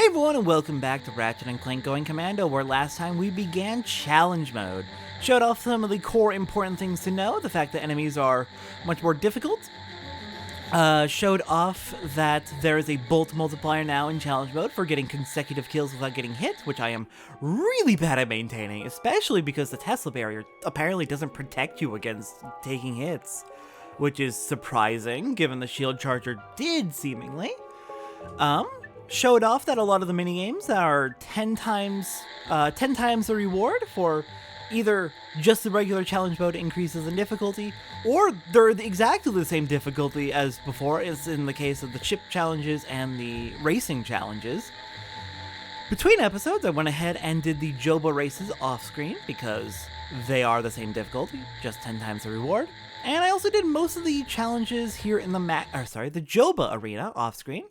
everyone, and welcome back to Ratchet Clank Going Commando, where last time we began Challenge Mode. Showed off some of the core important things to know, the fact that enemies are much more difficult. Showed off that there is a bolt multiplier now in Challenge Mode for getting consecutive kills without getting hit, which I am really bad at maintaining, especially because the Tesla barrier apparently doesn't protect you against taking hits, which is surprising, given the shield charger did, seemingly. Showed off that a lot of the minigames are 10 times the reward for either just the regular challenge mode increases in difficulty, or they're exactly the same difficulty as before, as in the case of the chip challenges and the racing challenges. Between episodes, I went ahead and did the Joba races off-screen, because they are the same difficulty, just 10 times the reward. And I also did most of the challenges here in the Joba Arena off-screen.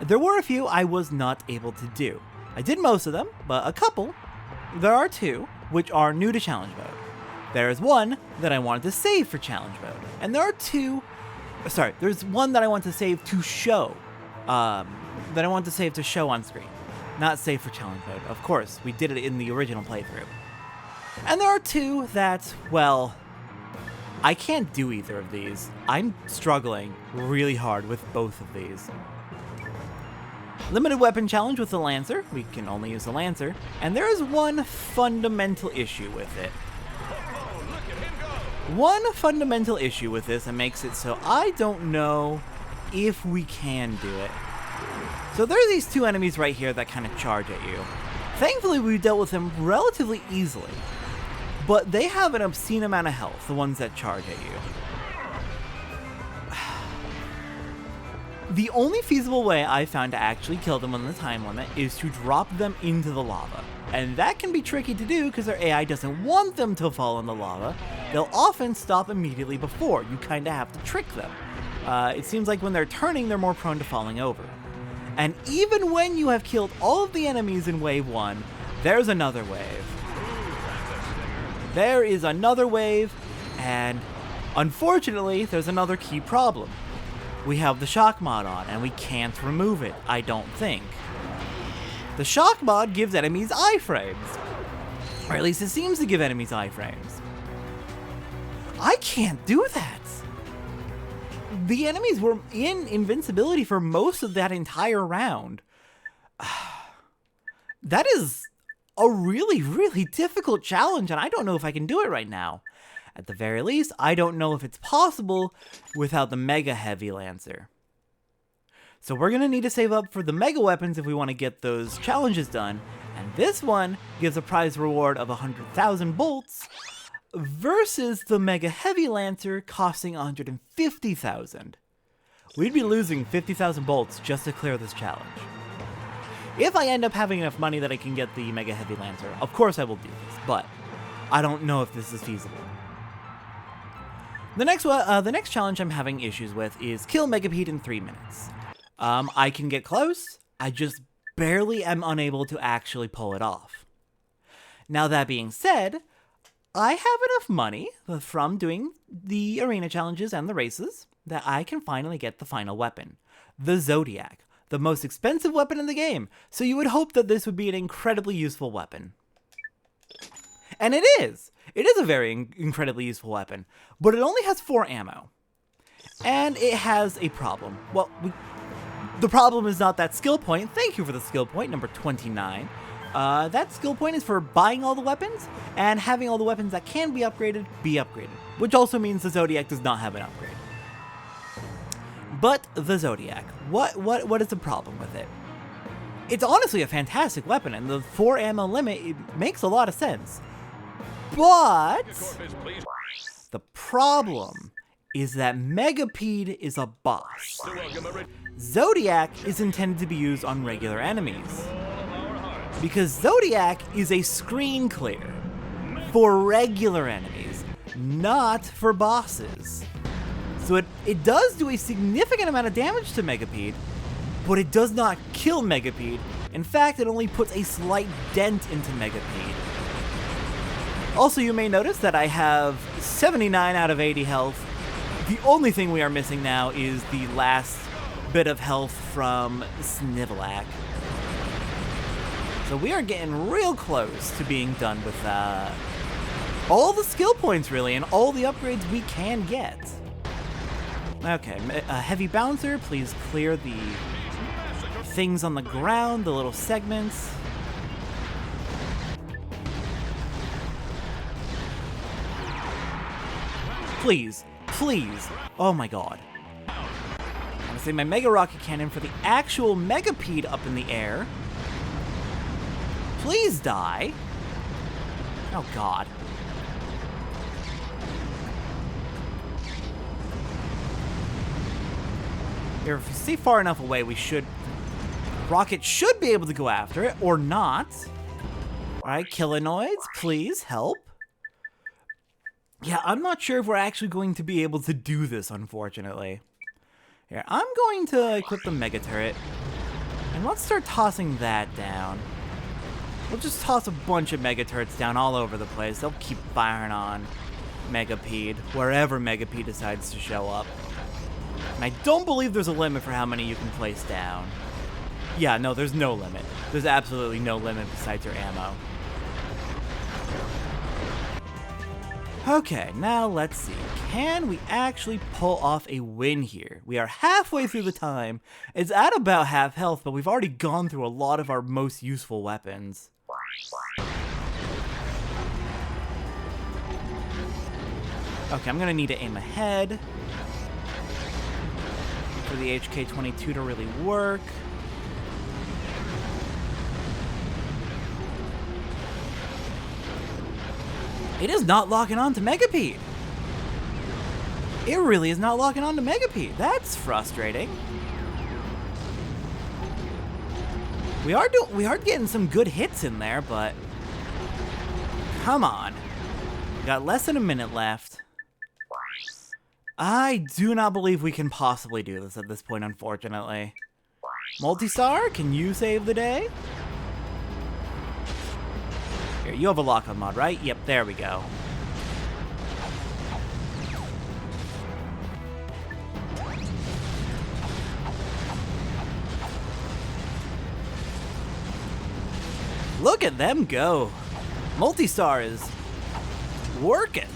There were a few I was not able to do. I did most of them, but a couple. There are two, which are new to Challenge Mode. There is one that I wanted to save for Challenge Mode. And there's one that I want to save to show. That I want to save to show on screen. Not save for Challenge Mode. Of course, we did it in the original playthrough. And there are two that, well, I can't do either of these. I'm struggling really hard with both of these. Limited weapon challenge with the Lancer. We can only use the Lancer. And there is one fundamental issue with it. One fundamental issue with this that makes it so I don't know if we can do it. So there are these two enemies right here that kind of charge at you. Thankfully, we dealt with them relatively easily. But they have an obscene amount of health, the ones that charge at you. The only feasible way I found to actually kill them on the time limit is to drop them into the lava. And that can be tricky to do because their AI doesn't want them to fall in the lava. They'll often stop immediately before. You kind of have to trick them. It seems like when they're turning, they're more prone to falling over. And even when you have killed all of the enemies in Wave 1, there's another wave. There is another wave, and unfortunately, there's another key problem. We have the shock mod on, and we can't remove it, I don't think. The shock mod gives enemies iframes. Or at least it seems to give enemies iframes. I can't do that! The enemies were in invincibility for most of that entire round. That is a really, really difficult challenge, and I don't know if I can do it right now. At the very least, I don't know if it's possible without the Mega Heavy Lancer. So we're going to need to save up for the Mega Weapons if we want to get those challenges done, and this one gives a prize reward of 100,000 bolts versus the Mega Heavy Lancer costing 150,000. We'd be losing 50,000 bolts just to clear this challenge. If I end up having enough money that I can get the Mega Heavy Lancer, of course I will do this, but I don't know if this is feasible. The next challenge I'm having issues with is kill Megapede in 3 minutes. I can get close, I just barely am unable to actually pull it off. Now that being said, I have enough money from doing the arena challenges and the races that I can finally get the final weapon, the Zodiac, the most expensive weapon in the game, so you would hope that this would be an incredibly useful weapon. And it is! It is a very incredibly useful weapon, but it only has 4 ammo. And it has a problem. Well, the problem is not that skill point. Thank you for the skill point, number 29. That skill point is for buying all the weapons, and having all the weapons that can be upgraded, which also means the Zodiac does not have an upgrade. But the Zodiac, what is the problem with it? It's honestly a fantastic weapon, and the 4 ammo limit, it makes a lot of sense. But the problem is that Megapede is a boss. Zodiac is intended to be used on regular enemies, because Zodiac is a screen clear for regular enemies, not for bosses. So it does do a significant amount of damage to Megapede, but it does not kill Megapede. In fact, it only puts a slight dent into Megapede. Also, you may notice that I have 79 out of 80 health. The only thing we are missing now is the last bit of health from Snivelak. So we are getting real close to being done with all the skill points, really, and all the upgrades we can get. Okay, a heavy bouncer, please clear the things on the ground, the little segments. Please, please. Oh my god. I'm gonna save my Mega Rocket Cannon for the actual Megapede up in the air. Please die. Oh god. Here, if we stay far enough away, Rocket should be able to go after it, or not. Alright, Killanoids, please help. Yeah, I'm not sure if we're actually going to be able to do this, unfortunately. Here, I'm going to equip the Mega Turret. And let's start tossing that down. We'll just toss a bunch of Mega Turrets down all over the place. They'll keep firing on Megapede, wherever Megapede decides to show up. And I don't believe there's a limit for how many you can place down. Yeah, no, there's no limit. There's absolutely no limit besides your ammo. Okay, now let's see. Can we actually pull off a win here? We are halfway through the time. It's at about half health, but we've already gone through a lot of our most useful weapons. Okay, I'm gonna need to aim ahead for the HK-22 to really work. It is not locking on to Megapede. It really is not locking on to Megapede. That's frustrating. We are getting some good hits in there, but come on. We got less than a minute left. I do not believe we can possibly do this at this point, unfortunately. Multistar, can you save the day? Here, you have a lock-on mod, right? Yep, there we go. Look at them go. Multistar is working.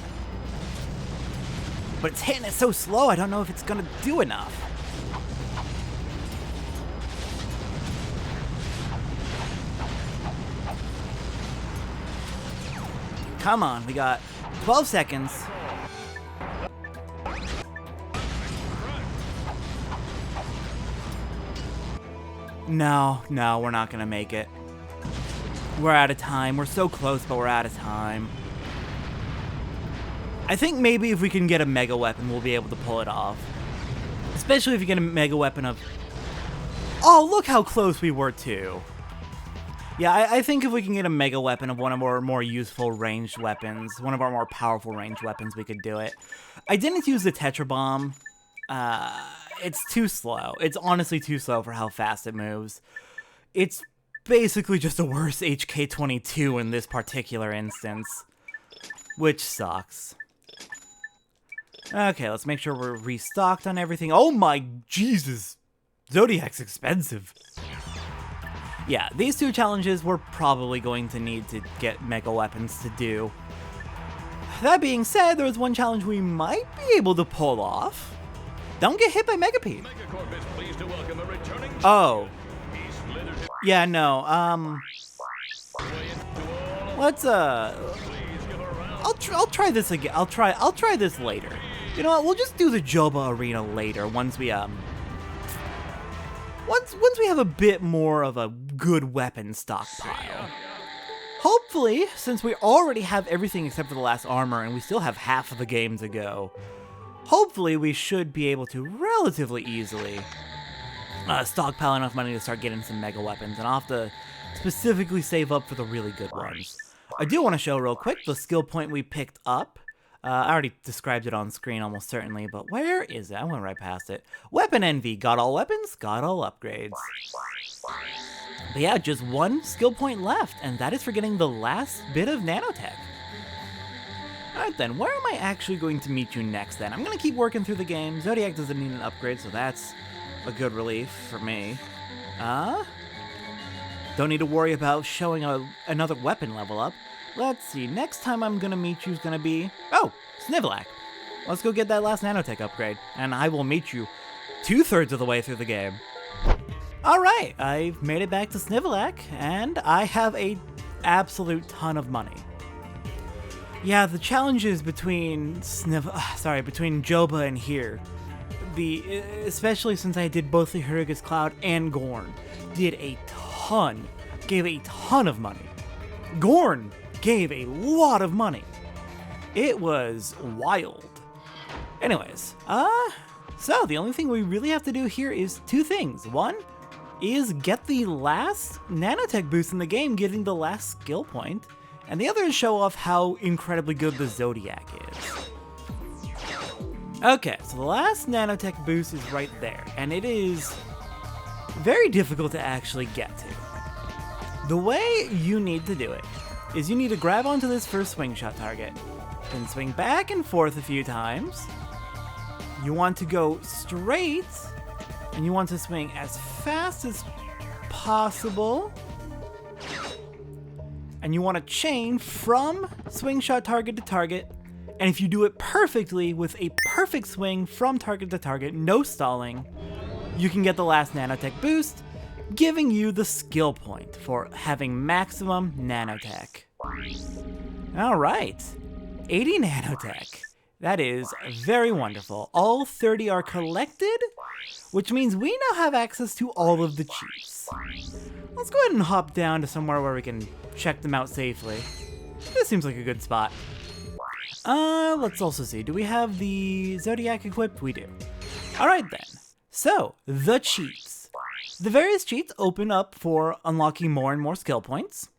But it's hitting it so slow, I don't know if it's gonna do enough. Come on, we got 12 seconds. No, we're not gonna make it. We're out of time. We're so close, but we're out of time. I think maybe if we can get a Mega Weapon, we'll be able to pull it off. Especially if you get a Mega Weapon of... Oh, look how close we were, too. Yeah, I think if we can get a Mega Weapon of one of our more useful ranged weapons, one of our more powerful ranged weapons, we could do it. I didn't use the Tetra Bomb. It's too slow. It's honestly too slow for how fast it moves. It's basically just a worse HK-22 in this particular instance, which sucks. Okay, let's make sure we're restocked on everything. Oh my Jesus! Zodiac's expensive. Yeah, these two challenges we're probably going to need to get Mega Weapons to do. That being said, there was one challenge we might be able to pull off. Don't get hit by Megapede. Oh. Yeah, no, let's, I'll try this again. I'll try this later. You know what, we'll just do the Joba Arena later, once we have a bit more of a good weapon stockpile. Hopefully, since we already have everything except for the last armor, and we still have half of the game to go, hopefully we should be able to relatively easily stockpile enough money to start getting some Mega Weapons, and I'll have to specifically save up for the really good ones. I do want to show real quick the skill point we picked up. I already described it on screen almost certainly, but where is it? I went right past it. Weapon Envy. Got all weapons, got all upgrades. But yeah, just one skill point left, and that is for getting the last bit of Nanotech. Alright then, where am I actually going to meet you next then? I'm going to keep working through the game. Zodiac doesn't need an upgrade, so that's a good relief for me. Don't need to worry about showing another weapon level up. Let's see, next time I'm gonna meet you is gonna be... Oh, Snivelak. Let's go get that last Nanotech upgrade, and I will meet you 2/3 of the way through the game. Alright, I've made it back to Snivelak, and I have a absolute ton of money. Yeah, the challenges between between Joba and here, especially since I did both the Heroic Cloud and Gorn, gave a ton of money. Gorn gave a lot of money. It was wild. Anyways, so the only thing we really have to do here is two things. One is get the last Nanotech boost in the game, getting the last skill point, and the other is show off how incredibly good the Zodiac is. Okay, so the last Nanotech boost is right there, and it is very difficult to actually get to. The way you need to do it is you need to grab onto this first swing shot target, then swing back and forth a few times. You want to go straight, and you want to swing as fast as possible. And you want to chain from swing shot target to target. And if you do it perfectly with a perfect swing from target to target, no stalling, you can get the last Nanotech boost, giving you the skill point for having maximum Nanotech. Alright, 80 Nanotech. That is very wonderful. All 30 are collected, which means we now have access to all of the cheats. Let's go ahead and hop down to somewhere where we can check them out safely. This seems like a good spot. Let's also see. Do we have the Zodiac equipped? We do. Alright then. So, the cheats. The various cheats open up for unlocking more and more skill points,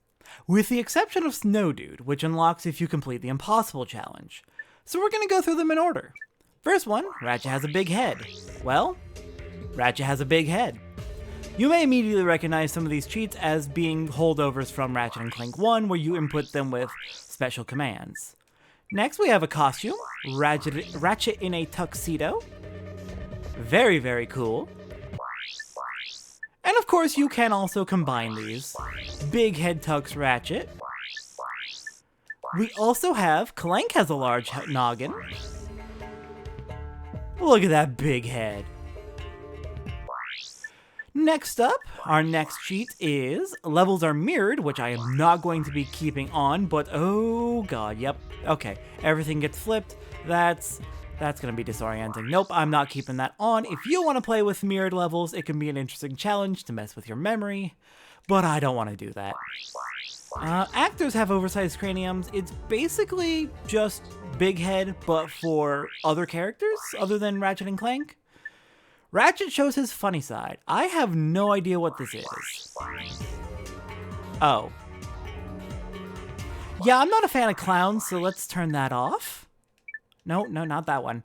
with the exception of Snow Dude, which unlocks if you complete the Impossible Challenge. So we're gonna go through them in order. First one, Ratchet has a big head. Well, Ratchet has a big head. You may immediately recognize some of these cheats as being holdovers from Ratchet & Clank 1, where you input them with special commands. Next, we have a costume, Ratchet in a tuxedo. Very, very cool. And of course, you can also combine these. Big head tux Ratchet. We also have, Clank has a large noggin. Look at that big head. Next up, our next cheat is levels are mirrored, which I am not going to be keeping on, but oh god, yep. Okay, everything gets flipped. That's gonna be disorienting. Nope, I'm not keeping that on. If you want to play with mirrored levels, it can be an interesting challenge to mess with your memory, but I don't want to do that. Actors have oversized craniums. It's basically just big head, but for other characters other than Ratchet and Clank. Ratchet shows his funny side. I have no idea what this is. Oh. Yeah, I'm not a fan of clowns, so let's turn that off. No, not that one.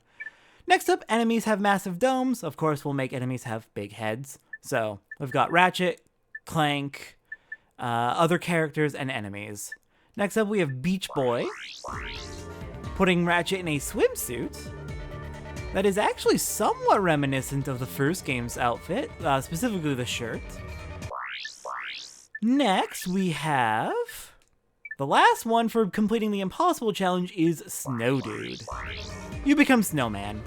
Next up, enemies have massive domes. Of course, we'll make enemies have big heads. So, we've got Ratchet, Clank, other characters, and enemies. Next up, we have Beach Boy, putting Ratchet in a swimsuit that is actually somewhat reminiscent of the first game's outfit, specifically the shirt. Next, we have... the last one for completing the Impossible Challenge is Snow Dude. You become Snowman.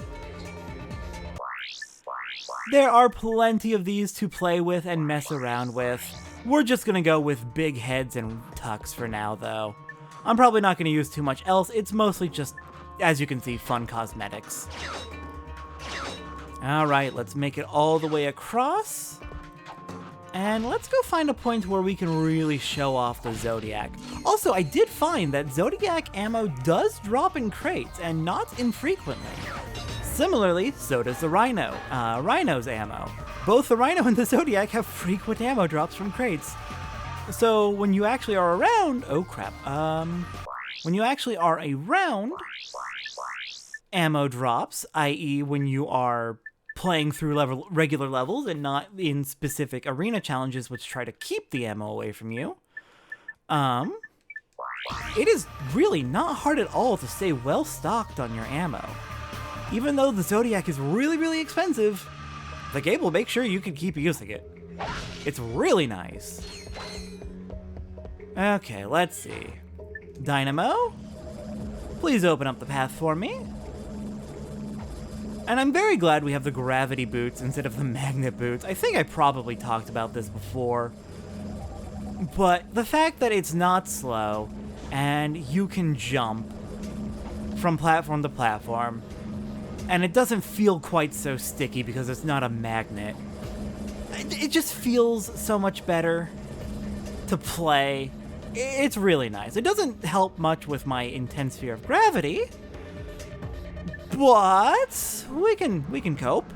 There are plenty of these to play with and mess around with. We're just gonna go with big heads and tucks for now, though. I'm probably not gonna use too much else. It's mostly just, as you can see, fun cosmetics. Alright, let's make it all the way across. And let's go find a point where we can really show off the Zodiac. Also, I did find that Zodiac ammo does drop in crates, and not infrequently. Similarly, so does the Rhino. Rhino's ammo. Both the Rhino and the Zodiac have frequent ammo drops from crates. So when you actually are around... oh crap. When you actually are around ammo drops, i.e. when you are playing through regular levels and not in specific arena challenges which try to keep the ammo away from you, it is really not hard at all to stay well stocked on your ammo. Even though the Zodiac is really, really expensive, the game will make sure you can keep using it. It's really nice. Okay, let's see. Dynamo? Please open up the path for me. And I'm very glad we have the gravity boots instead of the magnet boots. I think I probably talked about this before. But the fact that it's not slow and you can jump from platform to platform, and it doesn't feel quite so sticky because it's not a magnet. It just feels so much better to play. It's really nice. It doesn't help much with my intense fear of gravity, but we can cope.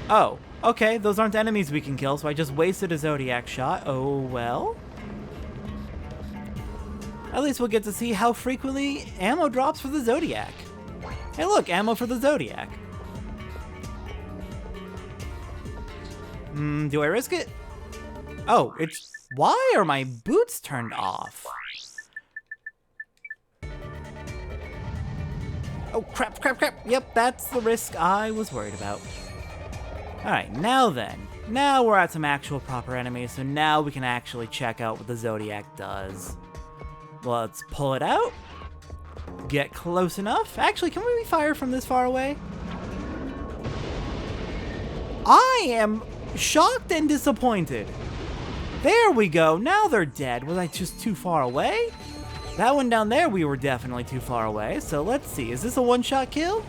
Oh, okay, those aren't enemies we can kill, so I just wasted a Zodiac shot. Oh well. At least we'll get to see how frequently ammo drops for the Zodiac. Hey look, ammo for the Zodiac. Do I risk it? Oh, it's... Why are my boots turned off? Oh, crap. Yep, that's the risk I was worried about. Alright, now then. Now we're at some actual proper enemies, so now we can actually check out what the Zodiac does. Let's pull it out. Get close enough. Actually, can we fire from this far away? I am shocked and disappointed. There we go. Now they're dead. Was I just too far away? That one down there, we were definitely too far away. So let's see. Is this a one-shot kill?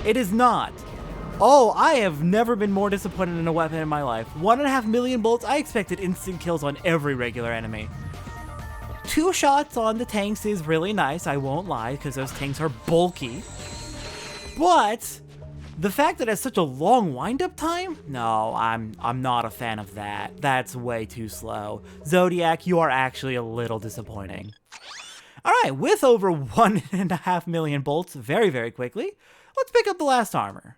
It is not. Oh, I have never been more disappointed in a weapon in my life. 1.5 million bullets. I expected instant kills on every regular enemy. 2 shots on the tanks is really nice, I won't lie, because those tanks are bulky. But the fact that it's such a long wind-up time? No, I'm not a fan of that. That's way too slow. Zodiac, you are actually a little disappointing. Alright, with over 1.5 million bolts very, very quickly, let's pick up the last armor.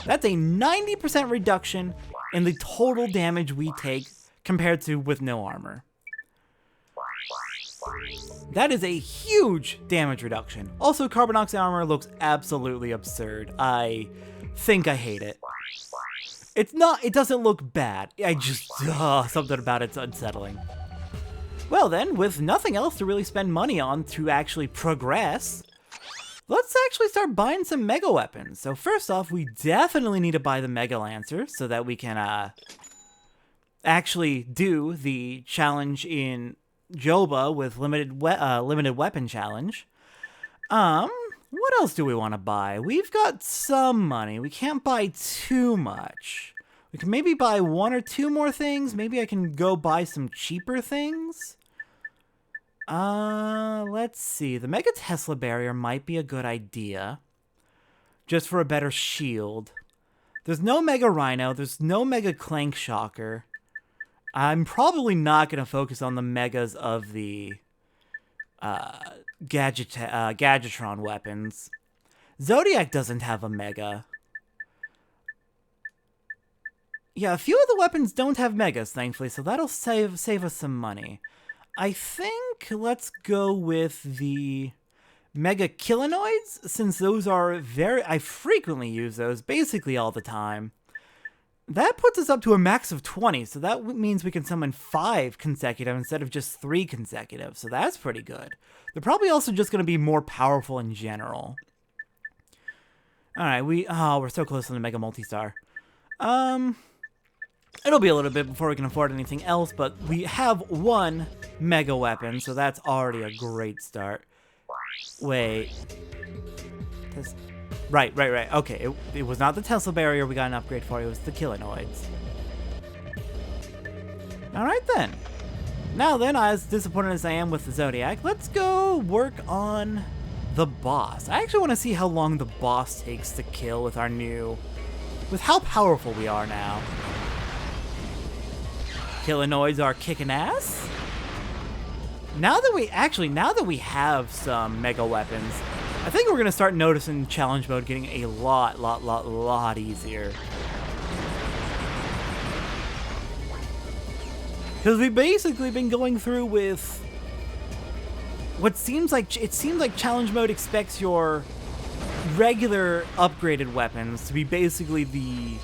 That's a 90% reduction in the total damage we take compared to with no armor. That is a huge damage reduction. Also, Carbonox armor looks absolutely absurd. I think I hate it. It doesn't look bad. I just, something about it's unsettling. Well then, with nothing else to really spend money on to actually progress, let's actually start buying some mega weapons. So first off, we definitely need to buy the Mega Lancer so that we can actually do the challenge in Joba with limited weapon challenge. What else do we want to buy? We've got some money. We can't buy too much. We can maybe buy 1 or 2 more things. Maybe I can go buy some cheaper things. Let's see. The Mega Tesla Barrier might be a good idea. Just for a better shield. There's no Mega Rhino. There's no Mega Clank Shocker. I'm probably not going to focus on the megas of the Gadgetron weapons. Zodiac doesn't have a mega. Yeah, a few of the weapons don't have megas, thankfully, so that'll save us some money. I think let's go with the Mega Kilinoids, since those are I frequently use those basically all the time. That puts us up to a max of 20, so that means we can summon 5 consecutive instead of just 3 consecutive, so that's pretty good. They're probably also just going to be more powerful in general. Alright, we're so close to the Mega Multistar. It'll be a little bit before we can afford anything else, but we have 1 Mega Weapon, so that's already a great start. Wait. Right. Okay, it was not the Tesla Barrier we got an upgrade for, it was the Kilinoids. Alright then. Now then, as disappointed as I am with the Zodiac, let's go work on the boss. I actually want to see how long the boss takes to kill with with how powerful we are now. Kilinoids are kicking ass. Now that we have some mega weapons, I think we're going to start noticing challenge mode getting a lot easier. Because we've basically been going through with what seems like challenge mode expects your regular upgraded weapons to be basically the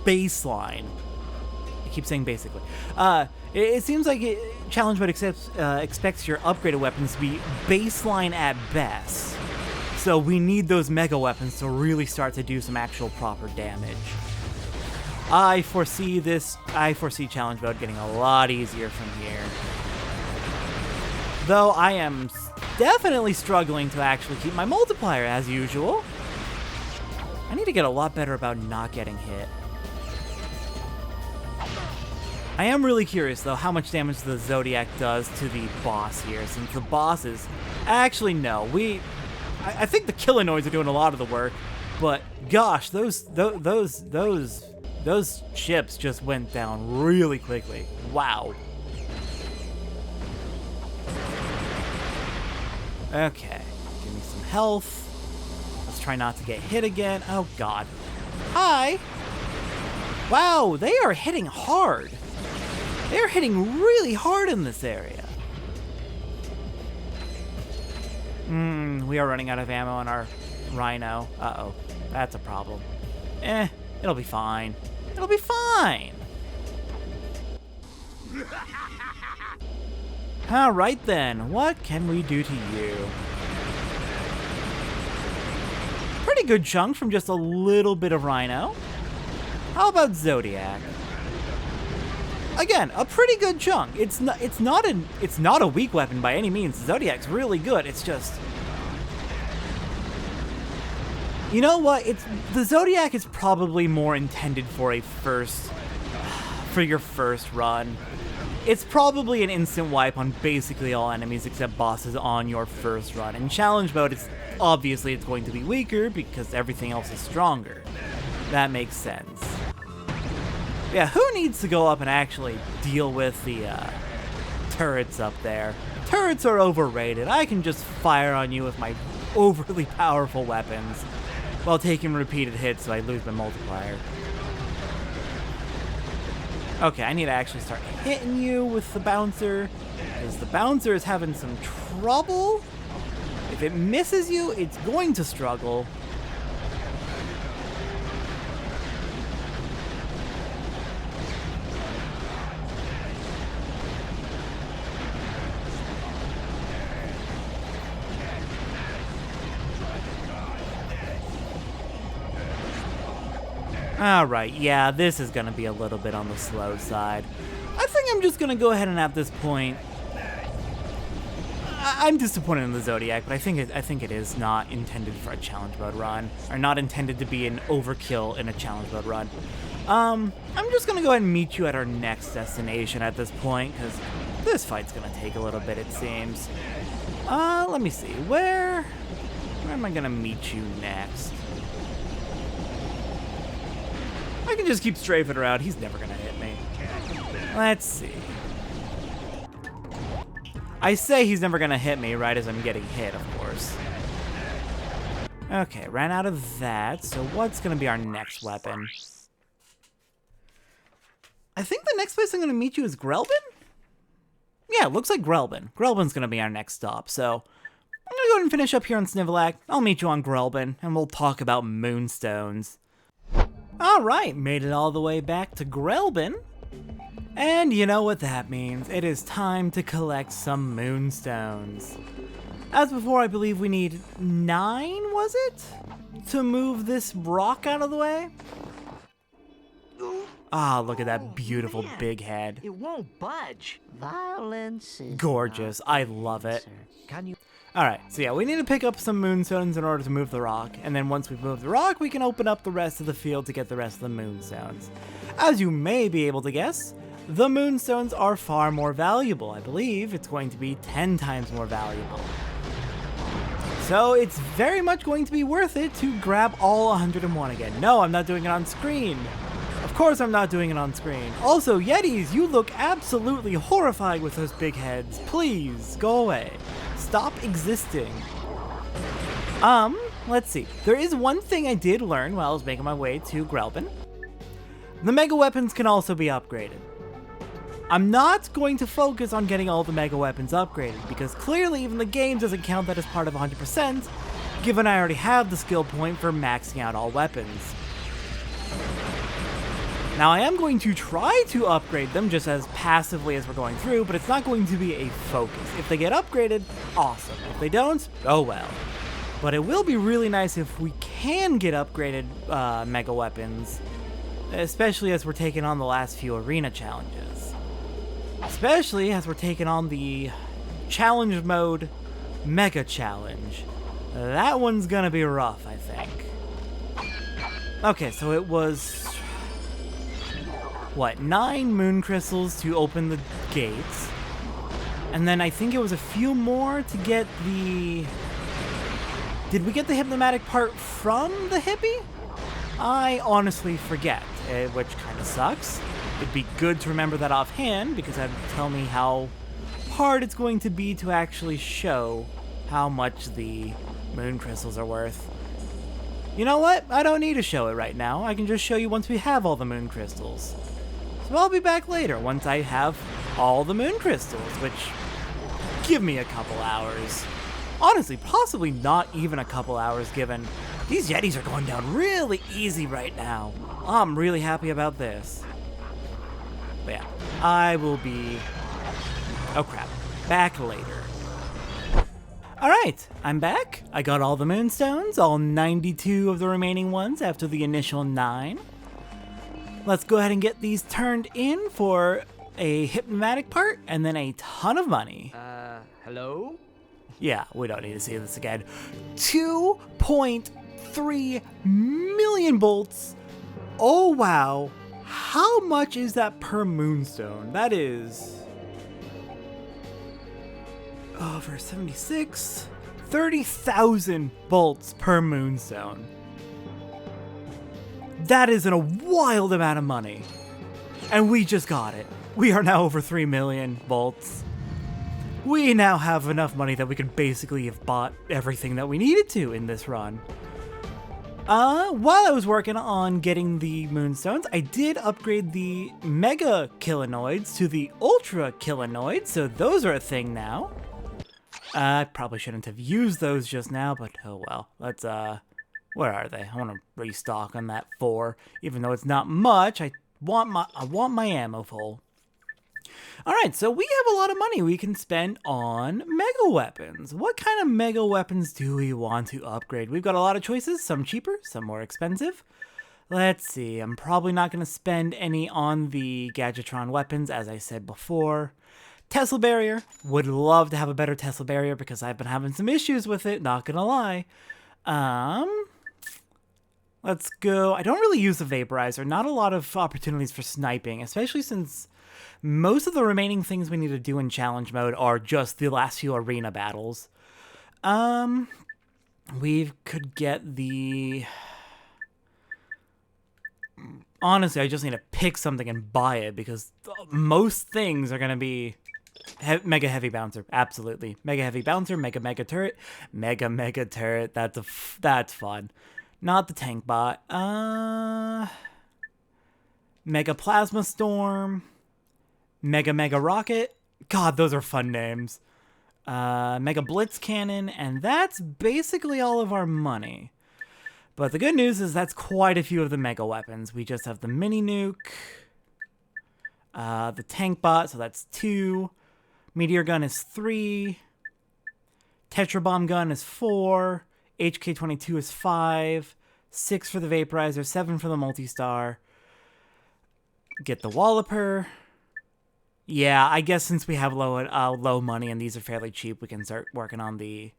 baseline. keep saying basically. It seems like Challenge Mode expects your upgraded weapons to be baseline at best. So we need those mega weapons to really start to do some actual proper damage. I foresee Challenge Mode getting a lot easier from here. Though I am definitely struggling to actually keep my multiplier as usual. I need to get a lot better about not getting hit. I am really curious, though, how much damage the Zodiac does to the boss here, since the bosses... Actually, no. I think the Killinoids are doing a lot of the work, but gosh, those chips just went down really quickly. Wow. Okay, give me some health. Let's try not to get hit again. Oh god. Hi! Wow, they are hitting hard. They are hitting really hard in this area. We are running out of ammo on our Rhino. Uh-oh, that's a problem. It'll be fine. It'll be fine! Alright then, what can we do to you? Pretty good chunk from just a little bit of Rhino. How about Zodiac? Again, a pretty good chunk. It's not a weak weapon by any means. Zodiac's really good. It's just, you know what? The Zodiac is probably more intended for your first run. It's probably an instant wipe on basically all enemies except bosses on your first run. In Challenge Mode, it's going to be weaker because everything else is stronger. That makes sense. Yeah, who needs to go up and actually deal with the turrets up there? Turrets are overrated. I can just fire on you with my overly powerful weapons while taking repeated hits so I lose my multiplier. Okay, I need to actually start hitting you with the bouncer, because the bouncer is having some trouble. If it misses you, it's going to struggle. Alright, yeah, this is gonna be a little bit on the slow side. I think I'm just gonna go ahead and at this point... I'm disappointed in the Zodiac, but I think it is not intended for a challenge mode run, or not intended to be an overkill in a challenge mode run. I'm just gonna go ahead and meet you at our next destination at this point, because this fight's gonna take a little bit, it seems. Let me see, where am I gonna meet you next? I can just keep strafing around. He's never gonna hit me. Let's see. I say he's never gonna hit me right as I'm getting hit, of course. Okay, ran out of that, so what's gonna be our next weapon? I think the next place I'm gonna meet you is Grelbin? Yeah, it looks like Grelbin. Grelbin's gonna be our next stop, so I'm gonna go ahead and finish up here on Snivelak. I'll meet you on Grelbin, and we'll talk about Moonstones. Alright, made it all the way back to Grelbin. And you know what that means. It is time to collect some Moonstones. As before, I believe we need 9, was it? To move this rock out of the way? Ah, look at that beautiful big head. It won't budge. Violence is gorgeous. I love it. Can you... Alright, so yeah, we need to pick up some Moonstones in order to move the rock, and then once we've moved the rock, we can open up the rest of the field to get the rest of the Moonstones. As you may be able to guess, the Moonstones are far more valuable. I believe it's going to be 10 times more valuable. So it's very much going to be worth it to grab all 101 again. No, I'm not doing it on screen. Of course I'm not doing it on screen. Also, Yetis, you look absolutely horrifying with those big heads. Please, go away. Stop existing. Let's see. There is one thing I did learn while I was making my way to Grelbin. The mega weapons can also be upgraded. I'm not going to focus on getting all the mega weapons upgraded, because clearly even the game doesn't count that as part of 100%, given I already have the skill point for maxing out all weapons. Now, I am going to try to upgrade them just as passively as we're going through, but it's not going to be a focus. If they get upgraded, awesome. If they don't, oh well. But it will be really nice if we can get upgraded mega weapons, especially as we're taking on the last few arena challenges. Especially as we're taking on the challenge mode mega challenge. That one's gonna be rough, I think. Okay, so it was... what, 9 moon crystals to open the gates. And then I think it was a few more to get the... Did we get the hypnomatic part from the hippie? I honestly forget, which kind of sucks. It'd be good to remember that offhand, because that'd tell me how hard it's going to be to actually show how much the moon crystals are worth. You know what? I don't need to show it right now. I can just show you once we have all the moon crystals. So I'll be back later once I have all the moon crystals, which give me a couple hours. Honestly, possibly not even a couple hours, given these Yetis are going down really easy right now. I'm really happy about this. But yeah, I will be... oh crap, back later. Alright, I'm back. I got all the Moonstones, all 92 of the remaining ones after the initial 9. Let's go ahead and get these turned in for a hypnomatic part and then a ton of money. Hello? Yeah, we don't need to see this again. 2.3 million bolts. Oh, wow. How much is that per moonstone? That is... over 76. 30,000 bolts per moonstone. That is a wild amount of money. And we just got it. We are now over 3 million bolts. We now have enough money that we could basically have bought everything that we needed to in this run. While I was working on getting the Moonstones, I did upgrade the Mega Kilinoids to the Ultra Kilinoids, so those are a thing now. I probably shouldn't have used those just now, but oh well. Let's, where are they? I want to restock on that 4, even though it's not much. I want my ammo full. Alright, so we have a lot of money we can spend on mega weapons. What kind of mega weapons do we want to upgrade? We've got a lot of choices, some cheaper, some more expensive. Let's see, I'm probably not going to spend any on the Gadgetron weapons, as I said before. Tesla Barrier, would love to have a better Tesla Barrier because I've been having some issues with it, not gonna lie. Let's go, I don't really use the Vaporizer, not a lot of opportunities for sniping, especially since most of the remaining things we need to do in challenge mode are just the last few arena battles. We could get the... honestly, I just need to pick something and buy it because most things are going to be Mega Heavy Bouncer. Absolutely. Mega Heavy Bouncer, Mega Turret, Mega Turret. That's fun. Not the Tank Bot. Mega Plasma Storm. Mega Rocket. God, those are fun names. Mega Blitz Cannon, and that's basically all of our money. But the good news is that's quite a few of the mega weapons. We just have the Mini Nuke, the Tank Bot, so that's 2. Meteor Gun is 3. Tetra Bomb Gun is 4. HK-22 is 5. 6 for the Vaporizer, 7 for the Multi-Star. Get the Walloper. Yeah, I guess since we have low money and these are fairly cheap, we can start working on the...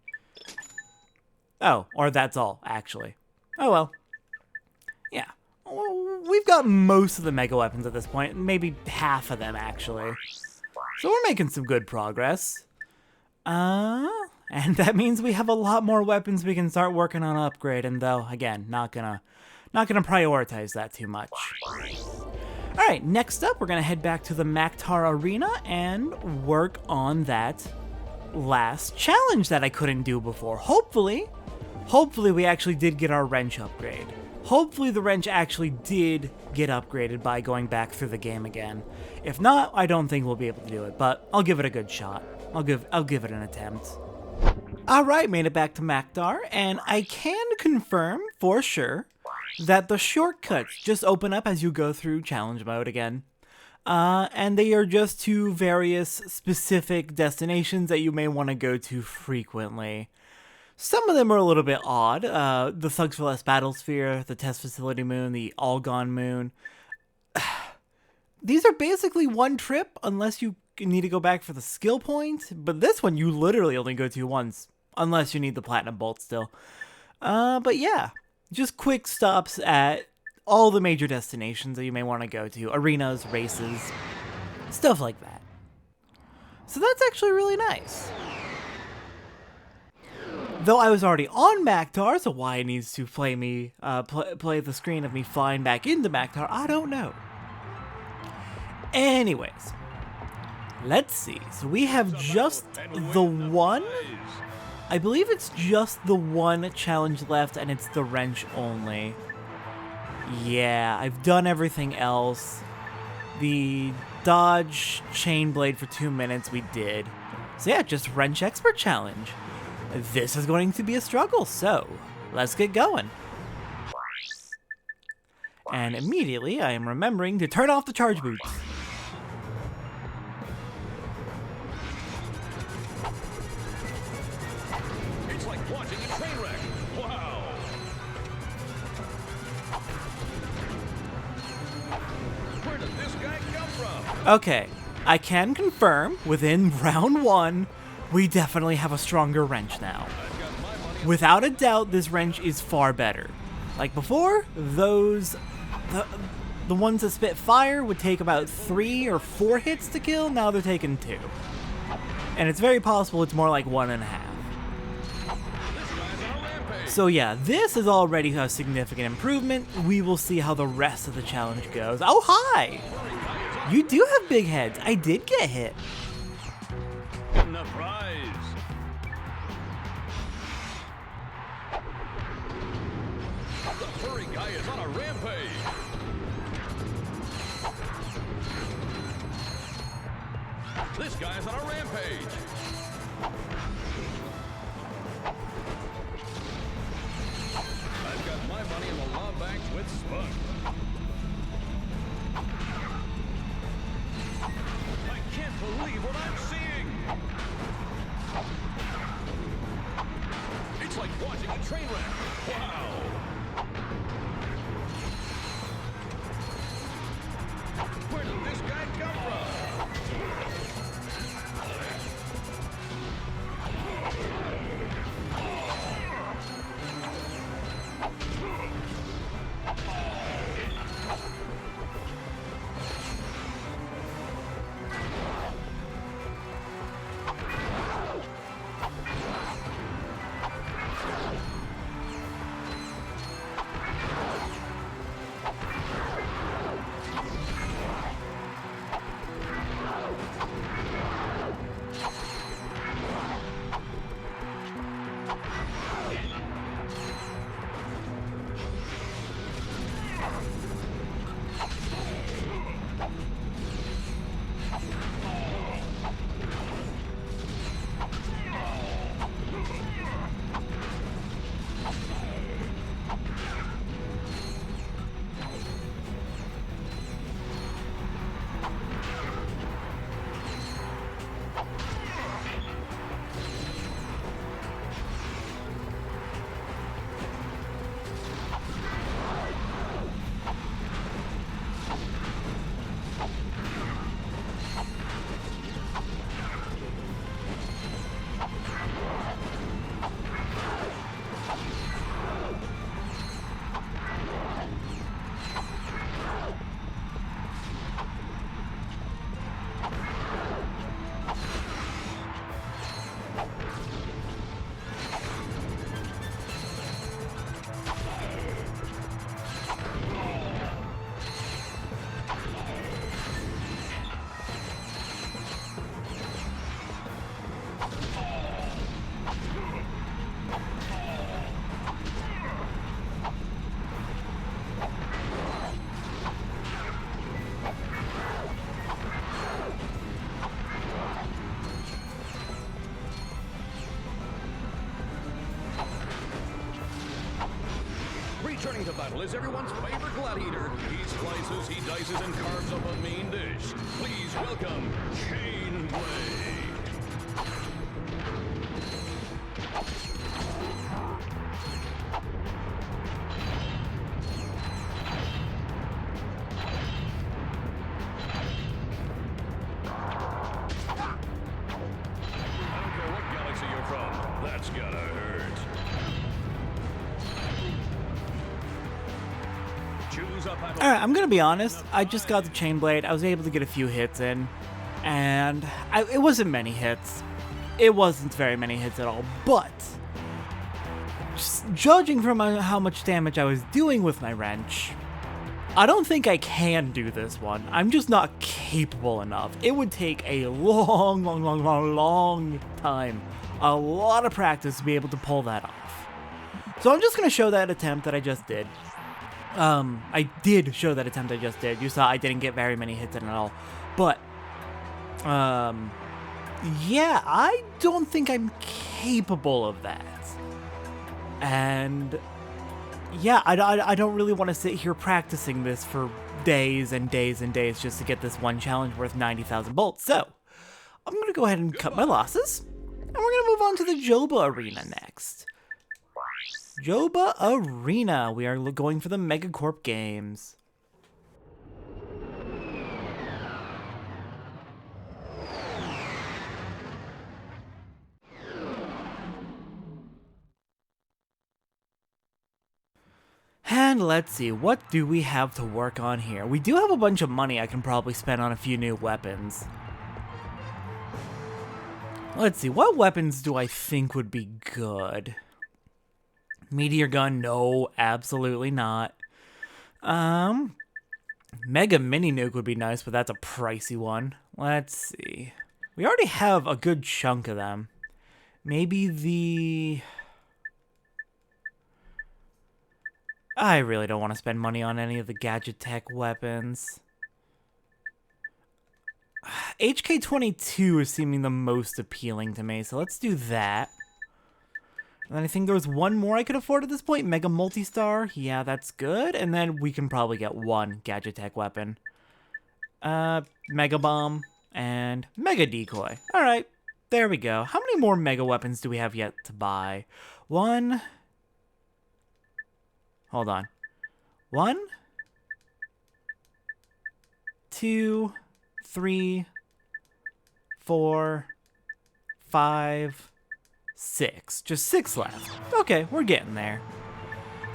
oh, or that's all, actually. Oh well. Yeah. We've got most of the mega weapons at this point, maybe half of them, actually. So we're making some good progress. And that means we have a lot more weapons we can start working on upgrading, though, again, not gonna prioritize that too much. Alright, next up, we're going to head back to the Maktar Arena and work on that last challenge that I couldn't do before. Hopefully we actually did get our wrench upgrade. Hopefully the wrench actually did get upgraded by going back through the game again. If not, I don't think we'll be able to do it, but I'll give it a good shot. I'll give it an attempt. Alright, made it back to Maktar, and I can confirm for sure that the shortcuts just open up as you go through challenge mode again. And they are just to various specific destinations that you may want to go to frequently. Some of them are a little bit odd. The Thugs for Less Battlesphere, the Test Facility Moon, the All Gone Moon. These are basically one trip unless you need to go back for the skill point, but this one you literally only go to once, unless you need the Platinum Bolt still. But yeah, just quick stops at all the major destinations that you may want to go to, arenas, races, stuff like that. So that's actually really nice. Though I was already on Maktar, so why it needs to play me, play the screen of me flying back into Maktar, I don't know. Anyways, let's see. So we have just the one. I believe it's just the one challenge left, and it's the wrench only. Yeah, I've done everything else. The dodge chain blade for 2 minutes we did. So yeah, just wrench expert challenge. This is going to be a struggle, so let's get going. And immediately I am remembering to turn off the charge boots. It's like watching a train wreck. Wow. Where did this guy come from? Okay, I can confirm within round 1, we definitely have a stronger wrench now. Without a doubt, this wrench is far better. Like before, the ones that spit fire would take about 3 or 4 hits to kill, now they're taking 2. And it's very possible it's more like 1.5. So yeah, this is already a significant improvement. We will see how the rest of the challenge goes. Oh, hi! You do have big heads. I did get hit. Getting a prize. The furry guy is on a rampage. This guy is on a rampage. I've got my money in the law bank with Spunk. I can't believe what I'm seeing. It's like watching a train wreck. Wow. Where did this guy come from? returning to battle is everyone's favorite gladiator. He slices, he dices, and carves up a mean dish. Please welcome Chain Blade. That's gotta hurt. Choose a battle. Alright, I'm gonna be honest. I just got the Chain Blade. I was able to get a few hits in. And it wasn't many hits. It wasn't very many hits at all. But, just judging from how much damage I was doing with my wrench, I don't think I can do this one. I'm just not capable enough. It would take a long time. A lot of practice to be able to pull that off. So I'm just going to show that attempt that I just did. I did show that attempt I just did. You saw I didn't get very many hits in at all. But, yeah, I don't think I'm capable of that. And, yeah, I don't really want to sit here practicing this for days and days and days just to get this one challenge worth 90,000 bolts. So, I'm going to go ahead and cut my losses. And we're going to move on to the Joba Arena next. Joba Arena. We are going for the Megacorp games. And let's see, what do we have to work on here? We do have a bunch of money I can probably spend on a few new weapons. Let's see, what weapons do I think would be good? Meteor gun, no, absolutely not. Mega mini nuke would be nice, but that's a pricey one. Let's see. We already have a good chunk of them. Maybe the... I really don't want to spend money on any of the Gadget Tech weapons. HK-22 is seeming the most appealing to me, so let's do that. And then I think there was one more I could afford at this point. Mega Multistar. Yeah, that's good. And then we can probably get one Gadget Tech weapon. Mega Bomb and Mega Decoy. Alright, there we go. How many more Mega weapons do we have yet to buy? One. Hold on. 1, 2, 3, 4, 5, 6. Just 6 left. Okay, we're getting there.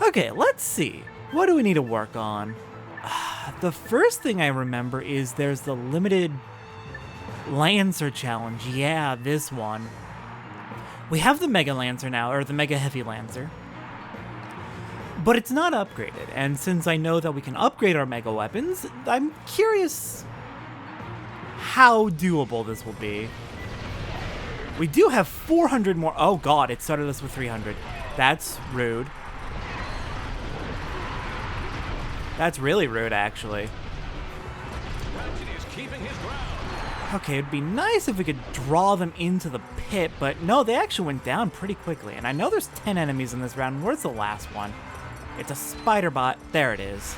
Okay, let's see. What do we need to work on? The first thing I remember is there's the limited Lancer challenge. Yeah, this one. We have the Mega Lancer now, or the Mega Heavy Lancer. But it's not upgraded, and since I know that we can upgrade our Mega weapons, I'm curious how doable this will be. We do have 400 more. Oh god, it started us with 300. That's rude. That's really rude, actually. Ratchet is keeping his ground. Okay, it'd be nice if we could draw them into the pit, but no, they actually went down pretty quickly. And I know there's 10 enemies in this round. Where's the last one? It's a spider bot. There it is.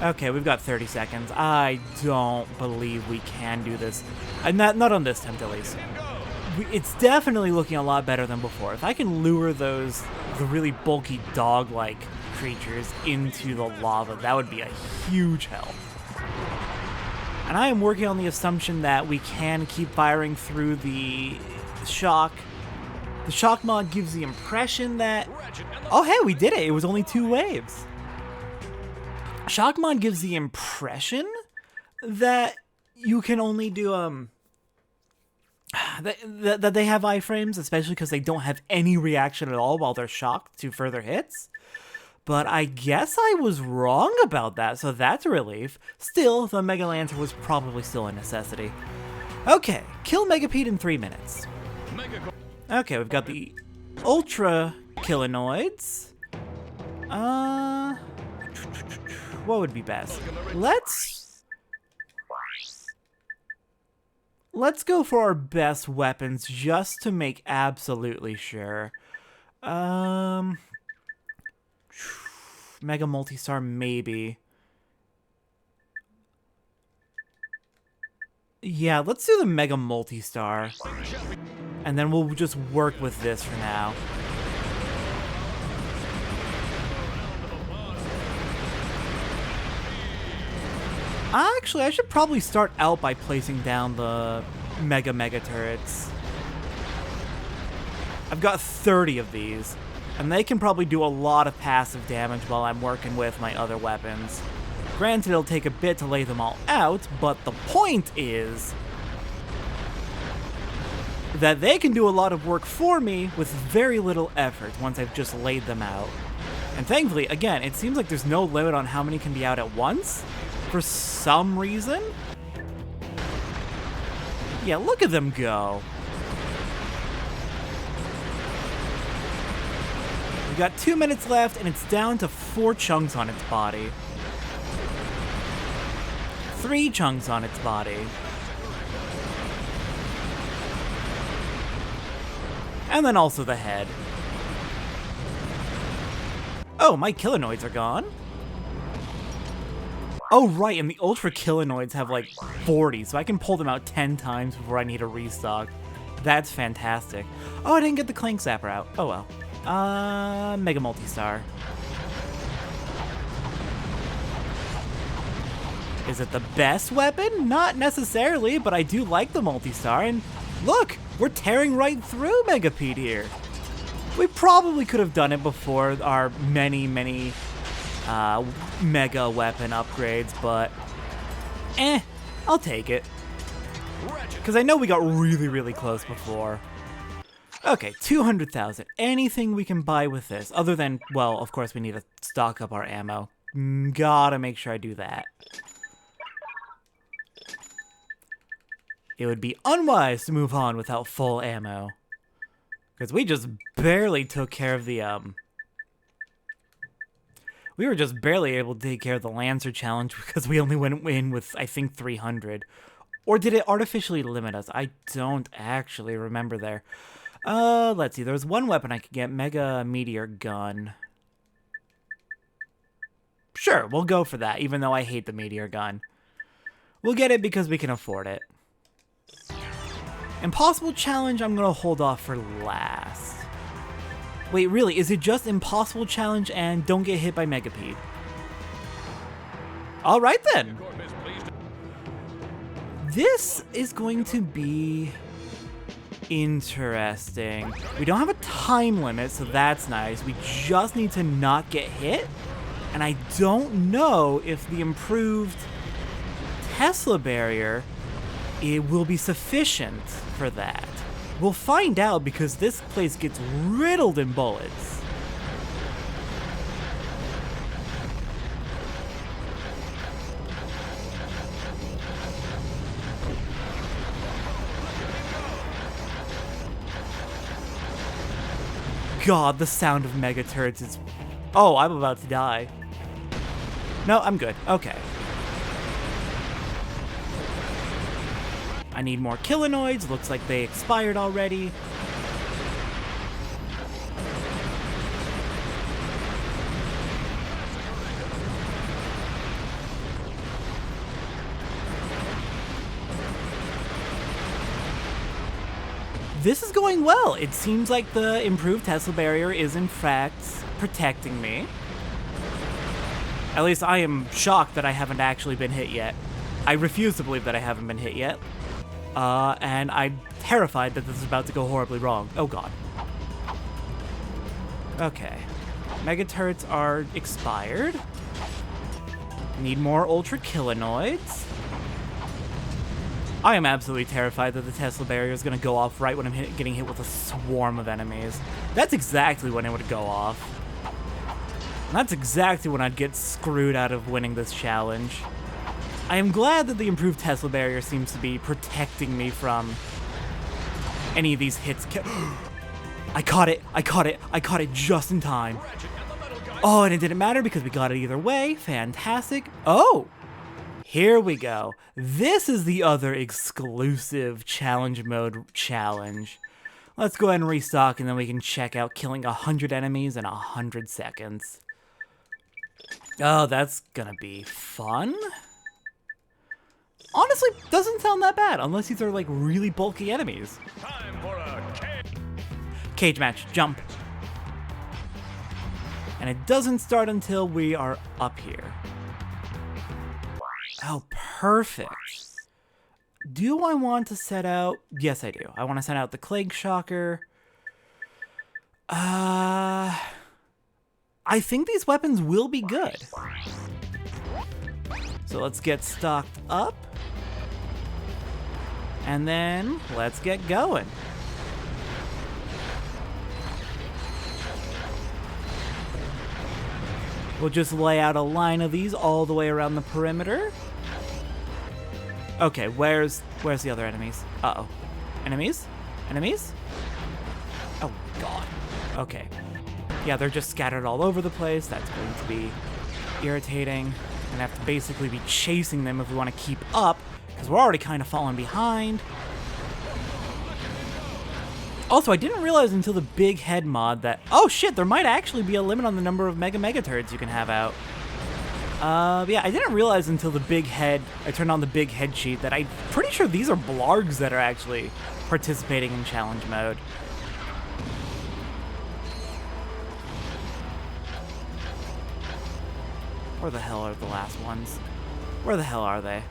Okay, we've got 30 seconds. I don't believe we can do this. Not on this attempt, at least. It's definitely looking a lot better than before. If I can lure the really bulky dog-like creatures into the lava, that would be a huge help. And I am working on the assumption that we can keep firing through the shock. The shock mod gives the impression that... Oh, hey, we did it. It was only 2 waves. Shock mod gives the impression that you can only do, that they have iframes, especially because they don't have any reaction at all while they're shocked to further hits. But I guess I was wrong about that, so that's a relief. Still, the Mega Lancer was probably still a necessity. Okay, kill Megapede in 3 minutes. Okay, we've got the Ultra Killinoids. What would be best? Let's go for our best weapons just to make absolutely sure. Mega Multistar, maybe. Yeah, let's do the Mega Multistar. And then we'll just work with this for now. Actually, I should probably start out by placing down the Mega turrets. I've got 30 of these, and they can probably do a lot of passive damage while I'm working with my other weapons. Granted, it'll take a bit to lay them all out, but the point is that they can do a lot of work for me with very little effort once I've just laid them out. And thankfully, again, it seems like there's no limit on how many can be out at once, for some reason. Yeah, look at them go. We've got 2 minutes left, and it's down to 4 chunks on its body. 3 chunks on its body. And then also the head. Oh, my Killinoids are gone. Oh, right, and the Ultra Killinoids have like 40, so I can pull them out 10 times before I need a restock. That's fantastic. Oh, I didn't get the Clank Zapper out. Oh well. Mega Multistar. Is it the best weapon? Not necessarily, but I do like the Multistar, and look, we're tearing right through Megapede here. We probably could have done it before our many mega weapon upgrades, but I'll take it. Because I know we got really close before. Okay, 200,000. Anything we can buy with this, other than, well, of course we need to stock up our ammo. Gotta make sure I do that. It would be unwise to move on without full ammo. Because we just barely took care of the, we were just barely able to take care of the Lancer challenge because we only went in with, I think, 300. Or did it artificially limit us? I don't actually remember there. Let's see. There's one weapon I could get. Mega Meteor Gun. Sure, we'll go for that, even though I hate the Meteor Gun. We'll get it because we can afford it. Impossible Challenge, I'm going to hold off for last. Wait, really? Is it just Impossible Challenge and don't get hit by Megapede? Alright then. This is going to be interesting. We don't have a time limit, so that's nice. We just need to not get hit. And I don't know if the improved Tesla barrier, it will be sufficient for that. We'll find out because this place gets riddled in bullets. God, the sound of mega turrets is... Oh, I'm about to die. No, I'm good. Okay. I need more Killinoids. Looks like they expired already. This is going well. It seems like the improved Tesla barrier is in fact protecting me. At least I am shocked that I haven't actually been hit yet. I refuse to believe that I haven't been hit yet. And I'm terrified that this is about to go horribly wrong. Oh god. Okay. Mega turrets are expired. Need more Ultra Killinoids. I am absolutely terrified that the Tesla barrier is going to go off right when I'm getting hit with a swarm of enemies. That's exactly when it would go off. And that's exactly when I'd get screwed out of winning this challenge. I am glad that the improved Tesla barrier seems to be protecting me from any of these hits. I caught it! I caught it! I caught it just in time. Oh, and it didn't matter because we got it either way. Fantastic. Oh! Here we go. This is the other exclusive challenge mode challenge. Let's go ahead and restock and then we can check out killing 100 enemies in 100 seconds. Oh, that's gonna be fun. Honestly, doesn't sound that bad, unless these are like really bulky enemies. Time for a Cage match, jump. And it doesn't start until we are up here. Oh, perfect. Do I want to set out? Yes, I do. I want to set out the Clegg Shocker. I think these weapons will be good. So let's get stocked up. And then let's get going. We'll just lay out a line of these all the way around the perimeter. Okay, where's the other enemies? Uh-oh. Enemies? Enemies? Oh, God. Okay. Yeah, they're just scattered all over the place. That's going to be irritating. Gonna have to basically be chasing them if we want to keep up, because we're already kind of falling behind. Also, I didn't realize until the big head mod that, oh shit, there might actually be a limit on the number of Mega Turds you can have out. Yeah, I didn't realize until the big head, I turned on the big head sheet that I'm pretty sure these are blargs that are actually participating in challenge mode. Where the hell are the last ones? Where the hell are they?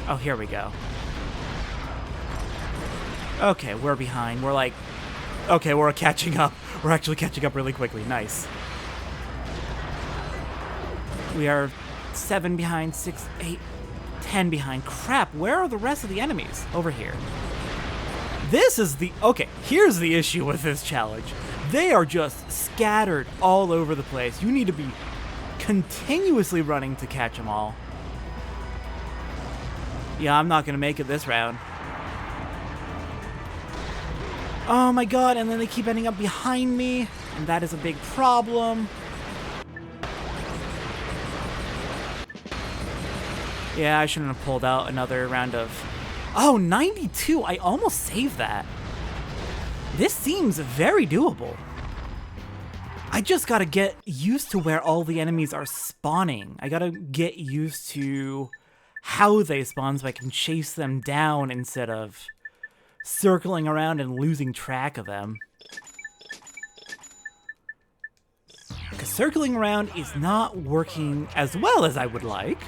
Oh, here we go. Okay, we're behind. We're like... Okay, we're catching up. We're actually catching up really quickly. Nice. We are 7 behind, 6, 8, 10 behind. Crap, where are the rest of the enemies? Over here. This is the... Okay, here's the issue with this challenge. They are just scattered all over the place. You need to be continuously running to catch them all. Yeah, I'm not going to make it this round. Oh my god, and then they keep ending up behind me, and that is a big problem. Yeah, I shouldn't have pulled out another round of... Oh, 92! I almost saved that. This seems very doable. I just gotta get used to where all the enemies are spawning. I gotta get used to how they spawn so I can chase them down instead of circling around and losing track of them. Because circling around is not working as well as I would like.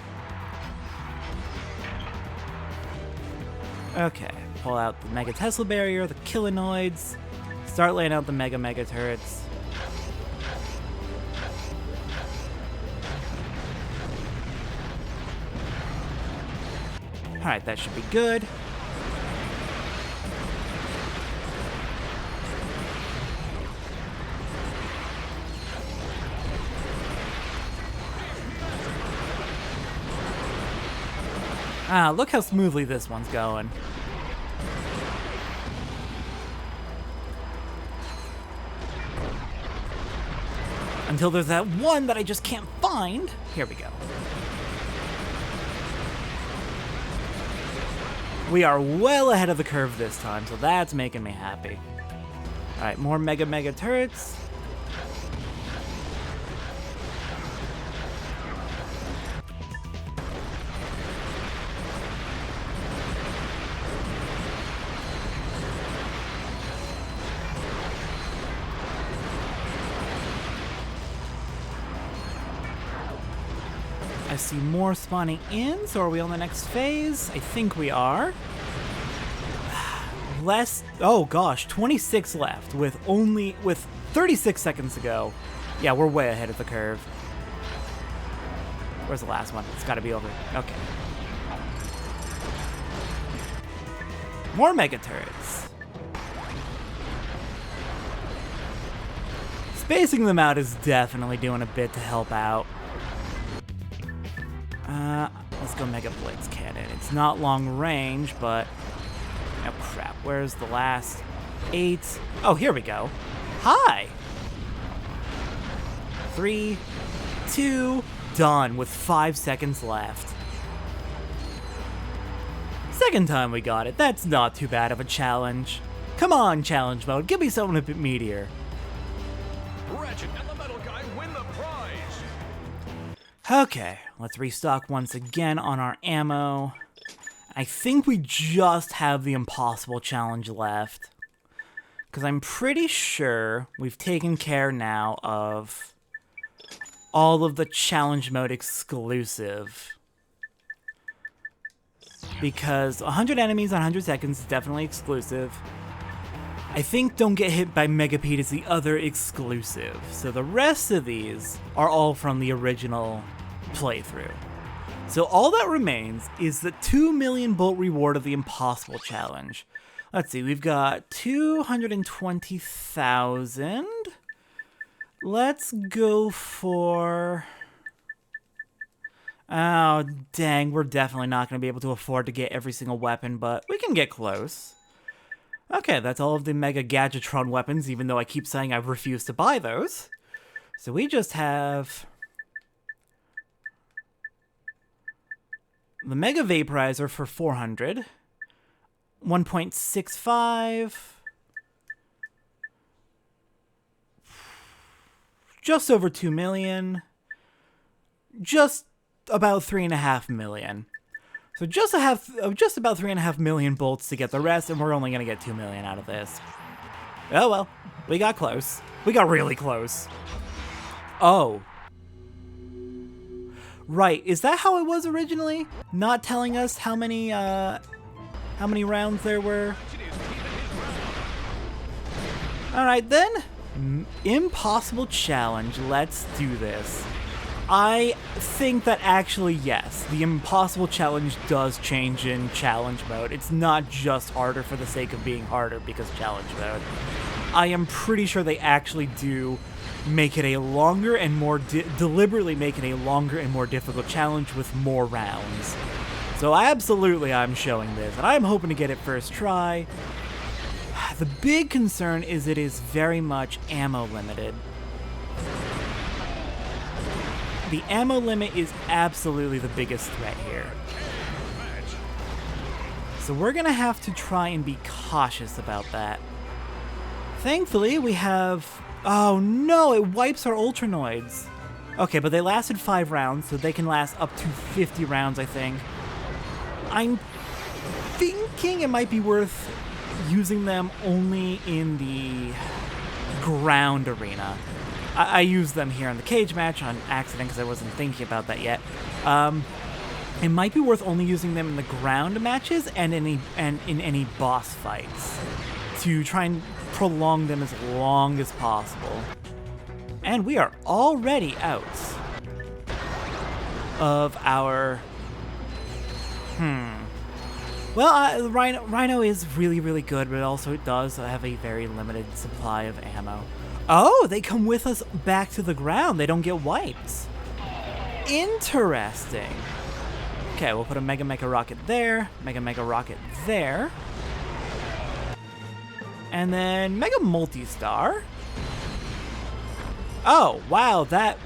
Okay, pull out the Mega Tesla Barrier, the Kilinoids, start laying out the Mega Turrets. Alright, that should be good. Ah, look how smoothly this one's going. Until there's that one that I just can't find. Here we go. We are well ahead of the curve this time, so that's making me happy. Alright, more Mega Turrets. I see more spawning in, so are we on the next phase? I think we are. Less, oh gosh, 26 left with 36 seconds to go. Yeah, we're way ahead of the curve. Where's the last one? It's gotta be over. Okay. More Mega Turrets. Spacing them out is definitely doing a bit to help out. Let's go Mega Blitz Cannon. It's not long range, but... Oh, crap. Where's the last 8? Oh, here we go. Hi! 3, 2, done with 5 seconds left. Second time we got it. That's not too bad of a challenge. Come on, challenge mode. Give me something a bit meatier. Ratchet and the Metal Guy win Okay, let's restock once again on our ammo. I think we just have the impossible challenge left. Because I'm pretty sure we've taken care now of all of the challenge mode exclusive. Because 100 enemies on 100 seconds is definitely exclusive. I think Don't Get Hit by Megapede is the other exclusive. So the rest of these are all from the original playthrough. So all that remains is the 2 million bolt reward of the impossible challenge. Let's see, we've got 220,000. Let's go for... Oh, dang, we're definitely not going to be able to afford to get every single weapon, but we can get close. Okay, that's all of the Mega Gadgetron weapons, even though I keep saying I refuse to buy those. So we just have... the Mega Vaporizer for 400. 1.65. Just over 2 million. Just about 3.5 million. So just about 3.5 million bolts to get the rest, and we're only gonna get 2 million out of this. Oh well, we got close. We got really close. Oh. Right, is that how it was originally? Not telling us how many rounds there were? Alright then. Impossible challenge. Let's do this. I think that actually, yes, the impossible challenge does change in challenge mode. It's not just harder for the sake of being harder because challenge mode. I am pretty sure they actually do make it a longer and more deliberately make it a longer and more difficult challenge with more rounds. So absolutely I'm showing this, and I'm hoping to get it first try. The big concern is it is very much ammo limited. The ammo limit is absolutely the biggest threat here. So we're gonna have to try and be cautious about that. Thankfully, we have... Oh no, it wipes our Ultranoids. Okay, but they lasted 5 rounds, so they can last up to 50 rounds, I think. I'm thinking it might be worth using them only in the ground arena. I used them here in the cage match on accident because I wasn't thinking about that yet. It might be worth only using them in the ground matches and in any boss fights to try and prolong them as long as possible. And we are already out of our... Well, Rhino is really, really good, but also it does have a very limited supply of ammo. Oh, they come with us back to the ground. They don't get wiped. Interesting. Okay, we'll put a Mega Rocket there, Mega Rocket there. And then Mega Multistar. Oh, wow, that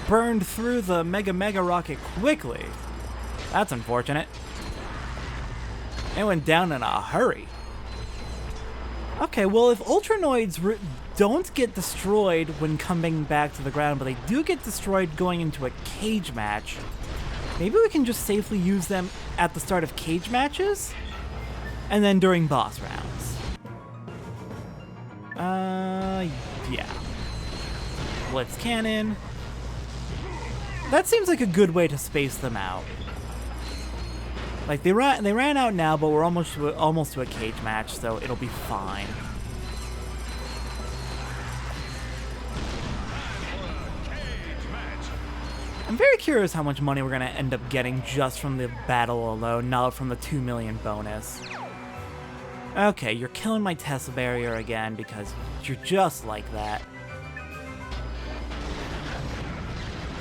burned through the Mega Rocket quickly. That's unfortunate. It went down in a hurry. Okay, well, if Ultranoids don't get destroyed when coming back to the ground, but they do get destroyed going into a cage match, maybe we can just safely use them at the start of cage matches, and then during boss rounds. Yeah. Blitz Cannon. That seems like a good way to space them out. Like, they ran out now, but we're almost to a cage match, so it'll be fine. I'm very curious how much money we're going to end up getting just from the battle alone, not from the 2 million bonus. Okay, you're killing my Tesla barrier again because you're just like that.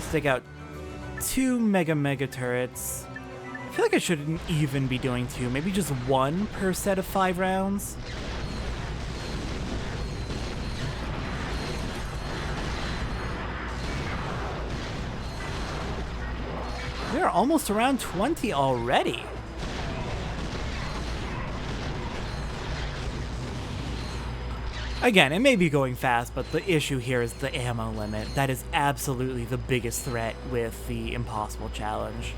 Stick out 2 mega turrets. I feel like I shouldn't even be doing 2, maybe just 1 per set of 5 rounds. We're almost around 20 already. Again, it may be going fast, but the issue here is the ammo limit. That is absolutely the biggest threat with the Impossible Challenge.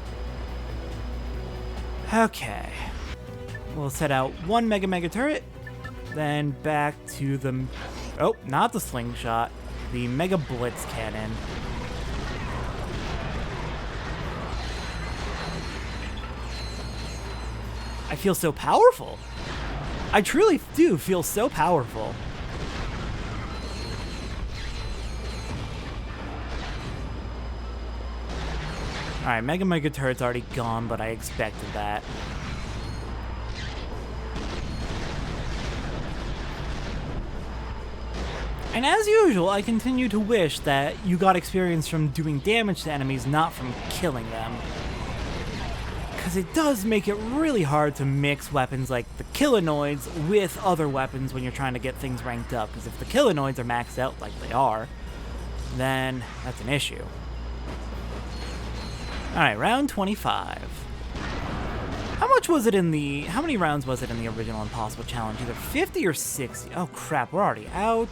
Okay. We'll set out one Mega turret, then back to the... Oh, not the slingshot. The Mega Blitz Cannon. I feel so powerful. I truly do feel so powerful. Alright, Mega turret's already gone, but I expected that. And as usual, I continue to wish that you got experience from doing damage to enemies, not from killing them. Because it does make it really hard to mix weapons like the Killanoids with other weapons when you're trying to get things ranked up. Because if the Killanoids are maxed out like they are, then that's an issue. Alright, round 25. How many rounds was it in the original Impossible Challenge? Either 50 or 60? Oh crap, we're already out.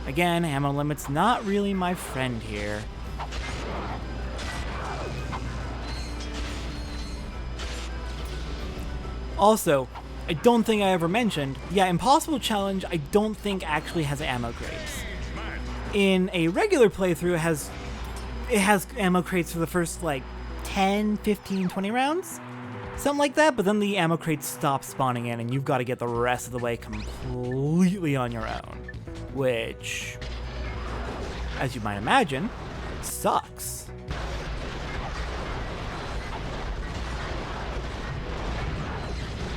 Again, ammo limit's not really my friend here. Also, I don't think I ever mentioned, yeah, Impossible Challenge I don't think actually has ammo crates. In a regular playthrough, it has ammo crates for the first, like, 10, 15, 20 rounds? Something like that, but then the ammo crates stop spawning in and you've got to get the rest of the way completely on your own. Which, as you might imagine, sucks.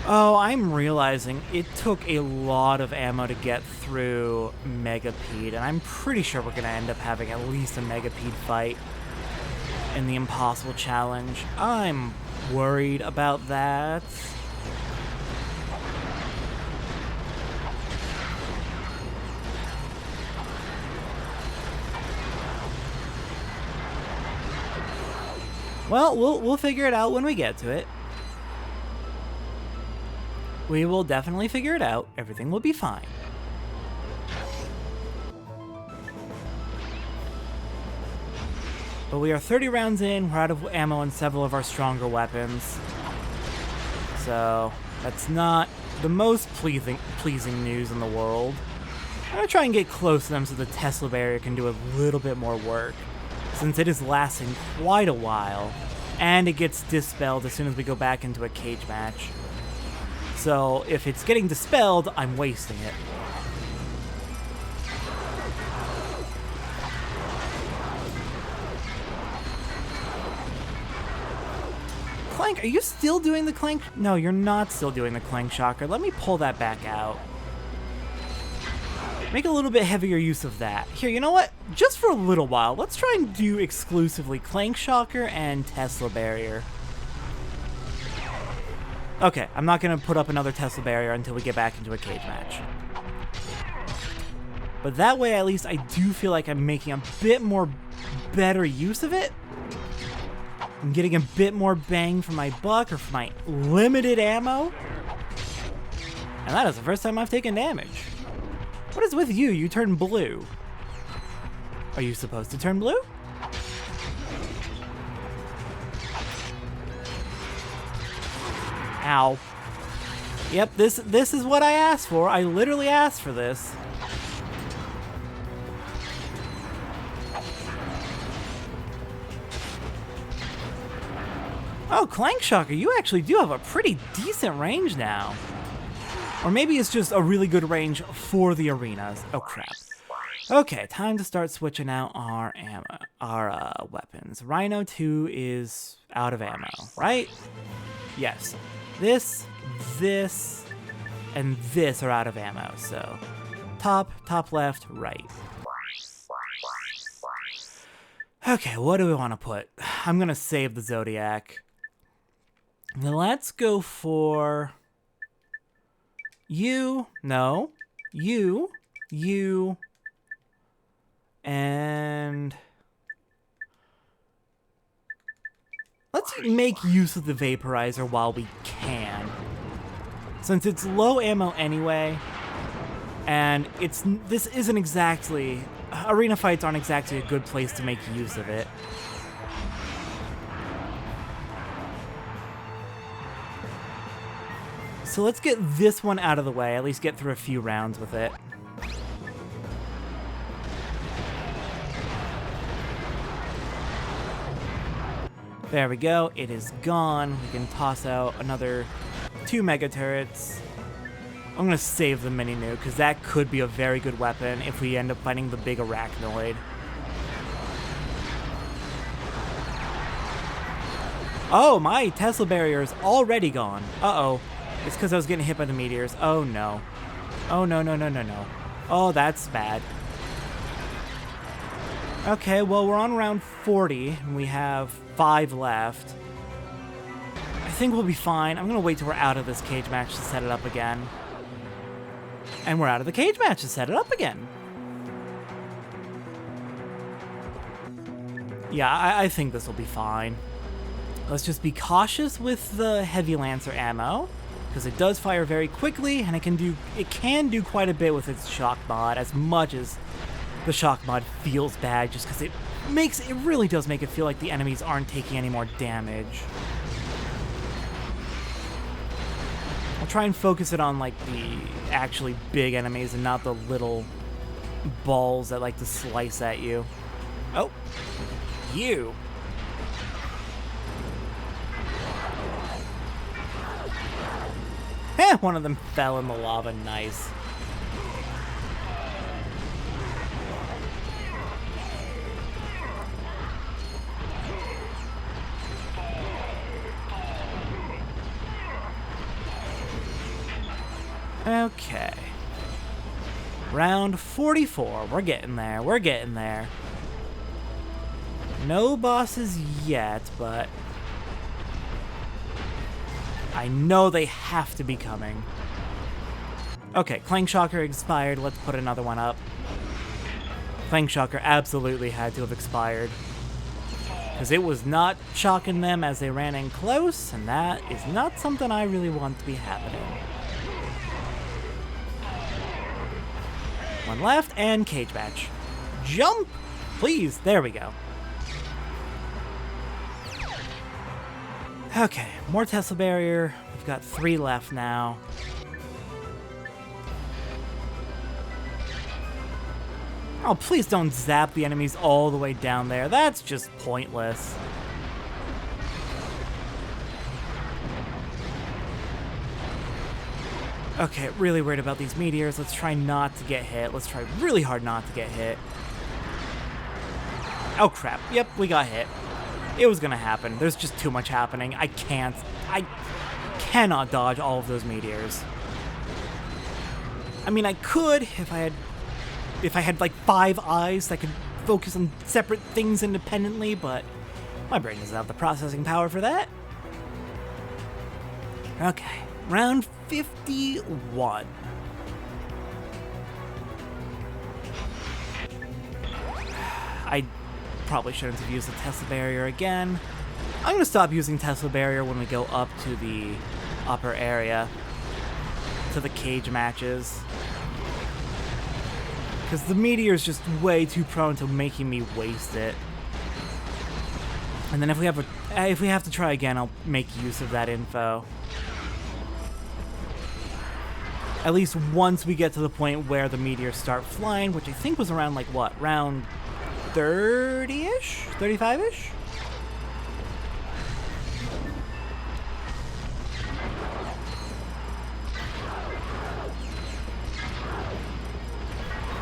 Oh, I'm realizing it took a lot of ammo to get through Megapede, and I'm pretty sure we're going to end up having at least a Megapede fight in the Impossible Challenge. I'm worried about that. Well, we'll figure it out when we get to it. We will definitely figure it out. Everything will be fine. But we are 30 rounds in. We're out of ammo on several of our stronger weapons. So that's not the most pleasing news in the world. I'm going to try and get close to them so the Tesla barrier can do a little bit more work, since it is lasting quite a while, and it gets dispelled as soon as we go back into a cage match. So if it's getting dispelled, I'm wasting it. Clank, are you still doing the Clank? No, you're not still doing the Clank Shocker. Let me pull that back out. Make a little bit heavier use of that. Here, you know what? Just for a little while, let's try and do exclusively Clank Shocker and Tesla Barrier. Okay, I'm not going to put up another Tesla Barrier until we get back into a cage match. But that way, at least, I do feel like I'm making a bit more better use of it. I'm getting a bit more bang for my buck, or for my limited ammo. And that is the first time I've taken damage. What is with you? You turn blue. Are you supposed to turn blue? Ow. Yep, this is what I asked for. I literally asked for this. Oh, Clank Shocker, you actually do have a pretty decent range now. Or maybe it's just a really good range for the arenas. Oh, crap. Okay, time to start switching out our ammo, our weapons. Rhino 2 is out of ammo, right? Yes. This, and this are out of ammo, so top left, right. Okay, what do we want to put? I'm going to save the Zodiac. Now let's go for you, no, you, and let's make use of the vaporizer while we can. Since it's low ammo anyway, and this isn't exactly... Arena fights aren't exactly a good place to make use of it. So let's get this one out of the way, at least get through a few rounds with it. There we go, it is gone. We can toss out another 2 mega turrets. I'm gonna save the mini nuke, because that could be a very good weapon if we end up fighting the big arachnoid. Oh, my Tesla barrier is already gone. Uh-oh. It's because I was getting hit by the meteors. Oh, no. Oh, no, no, no, no, no. Oh, that's bad. Okay, well, we're on round 40, and we have 5 left. I think we'll be fine. I'm going to wait till we're out of this cage match to set it up again. And we're out of the cage match to set it up again. Yeah, I think this will be fine. Let's just be cautious with the Heavy Lancer ammo, because it does fire very quickly, and it can do quite a bit with its shock mod, as much as the shock mod feels bad, just because it really does make it feel like the enemies aren't taking any more damage. I'll try and focus it on like the actually big enemies and not the little balls that like to slice at you. Oh, you. One of them fell in the lava, nice. Okay. Round 44. We're getting there. We're getting there. No bosses yet, but I know they have to be coming. Okay, Clank Shocker expired. Let's put another one up. Clank Shocker absolutely had to have expired, because it was not shocking them as they ran in close, and that is not something I really want to be happening. One left, and cage match. Jump! Please, there we go. Okay, more Tesla barrier. We've got 3 left now. Oh, please don't zap the enemies all the way down there. That's just pointless. Okay, really worried about these meteors. Let's try not to get hit. Let's try really hard not to get hit. Oh, crap. Yep, we got hit. It was gonna happen. There's just too much happening. I cannot dodge all of those meteors. I mean, I could if I had like 5 eyes that could focus on separate things independently, but my brain doesn't have the processing power for that. Okay, round 51. I probably shouldn't have used the Tesla barrier again. I'm going to stop using Tesla barrier when we go up to the upper area, to the cage matches, because the meteor is just way too prone to making me waste it. And then if we have to try again, I'll make use of that info. At least once we get to the point where the meteors start flying, which I think was around like what, round 30-ish? 35-ish?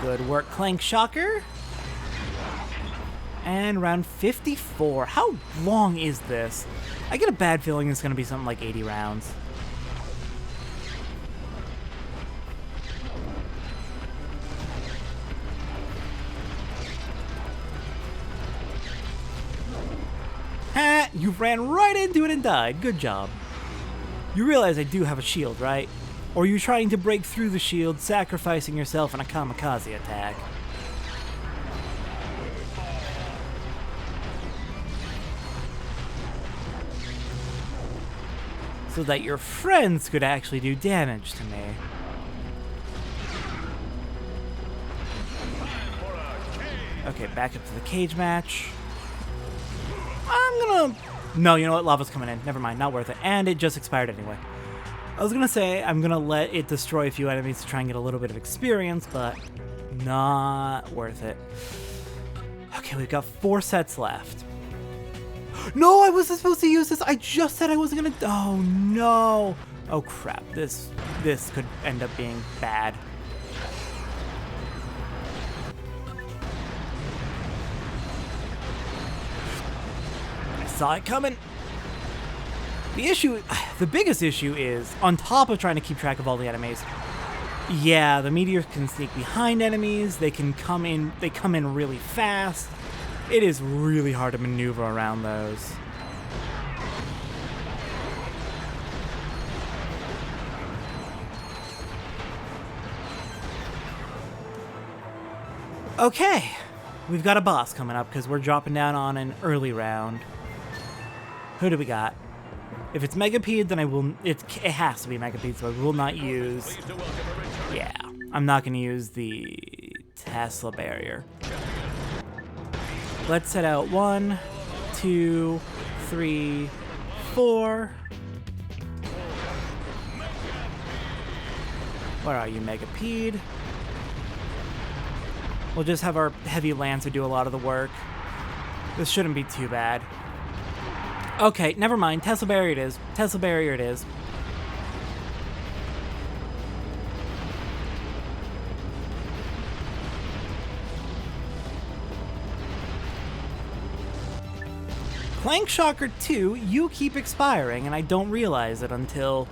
Good work, Clank Shocker. And round 54. How long is this? I get a bad feeling it's going to be something like 80 rounds. Ha! You ran right into it and died. Good job. You realize I do have a shield, right? Or are you trying to break through the shield, sacrificing yourself in a kamikaze attack? so that your friends could actually do damage to me. Okay, back up to the cage match. I'm gonna... No, you know what? Lava's coming in. Never mind, not worth it. And it just expired anyway. I was gonna say I'm gonna let it destroy a few enemies to try and get a little bit of experience, but not worth it. Okay, we've got 4 sets left. No, I wasn't supposed to use this. I just said I wasn't gonna... Oh, no. Oh, crap. This could end up being bad. I saw it coming. The biggest issue is, on top of trying to keep track of all the enemies, yeah, the meteors can sneak behind enemies. They come in really fast. It is really hard to maneuver around those. Okay, we've got a boss coming up because we're dropping down on an early round. Who do we got? If it's Megapede, then I will... It has to be Megapede, so I will not use... Yeah, I'm not going to use the Tesla barrier. Let's set out 1, 2, 3, 4. Where are you, Megapede? We'll just have our heavy lancer do a lot of the work. This shouldn't be too bad. Okay, never mind. Tesla barrier it is. Tesla barrier it is. Clank Shocker 2, you keep expiring, and I don't realize it until,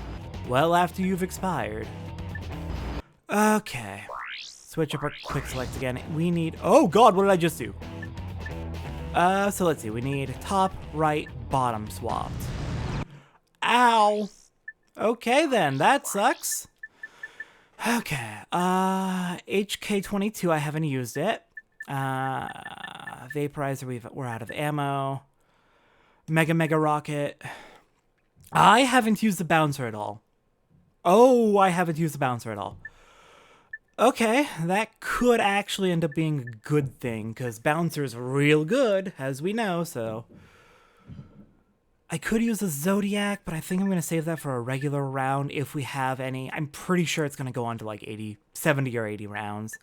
well, after you've expired. Okay. Switch up our quick select again. We need... Oh, God, what did I just do? So let's see. We need top, right, bottom swapped. Ow! Okay, then. That sucks. Okay. HK22, I haven't used it. Vaporizer, we're out of ammo. Mega Rocket. I haven't used the bouncer at all. Oh, I haven't used the bouncer at all. Okay, that could actually end up being a good thing, because bouncer's real good, as we know, so... I could use the Zodiac, but I think I'm going to save that for a regular round if we have any. I'm pretty sure it's going to go on to like 70 or 80 rounds.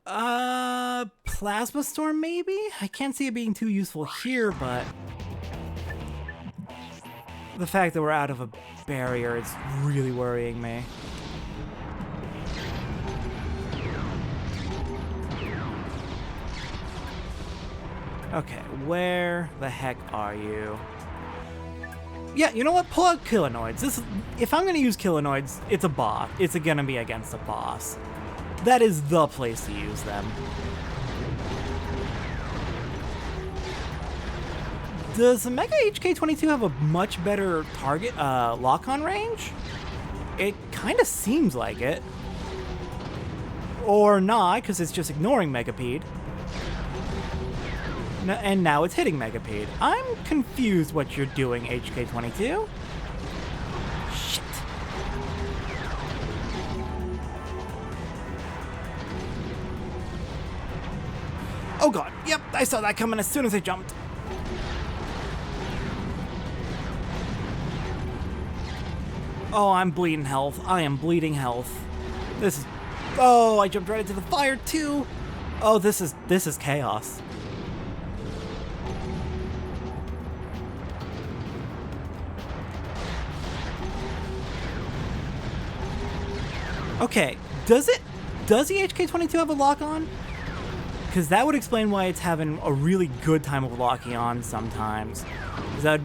Plasma Storm maybe? I can't see it being too useful here, but... the fact that we're out of a barrier is really worrying me. Okay, where the heck are you? Yeah, you know what? Pull out Killanoids. If I'm gonna use Killanoids, it's a boss. It's gonna be against a boss. That is the place to use them. Does the Mega HK22 have a much better target lock-on range? It kind of seems like it. Or not, because it's just ignoring Megapede. And now it's hitting Megapede. I'm confused what you're doing, HK22. Shit. Oh god, yep, I saw that coming as soon as I jumped. Oh, I'm bleeding health. I am bleeding health. This is... Oh, I jumped right into the fire too. Oh, this is chaos. Okay, does the HK22 have a lock-on? Because that would explain why it's having a really good time of locking on sometimes. Does that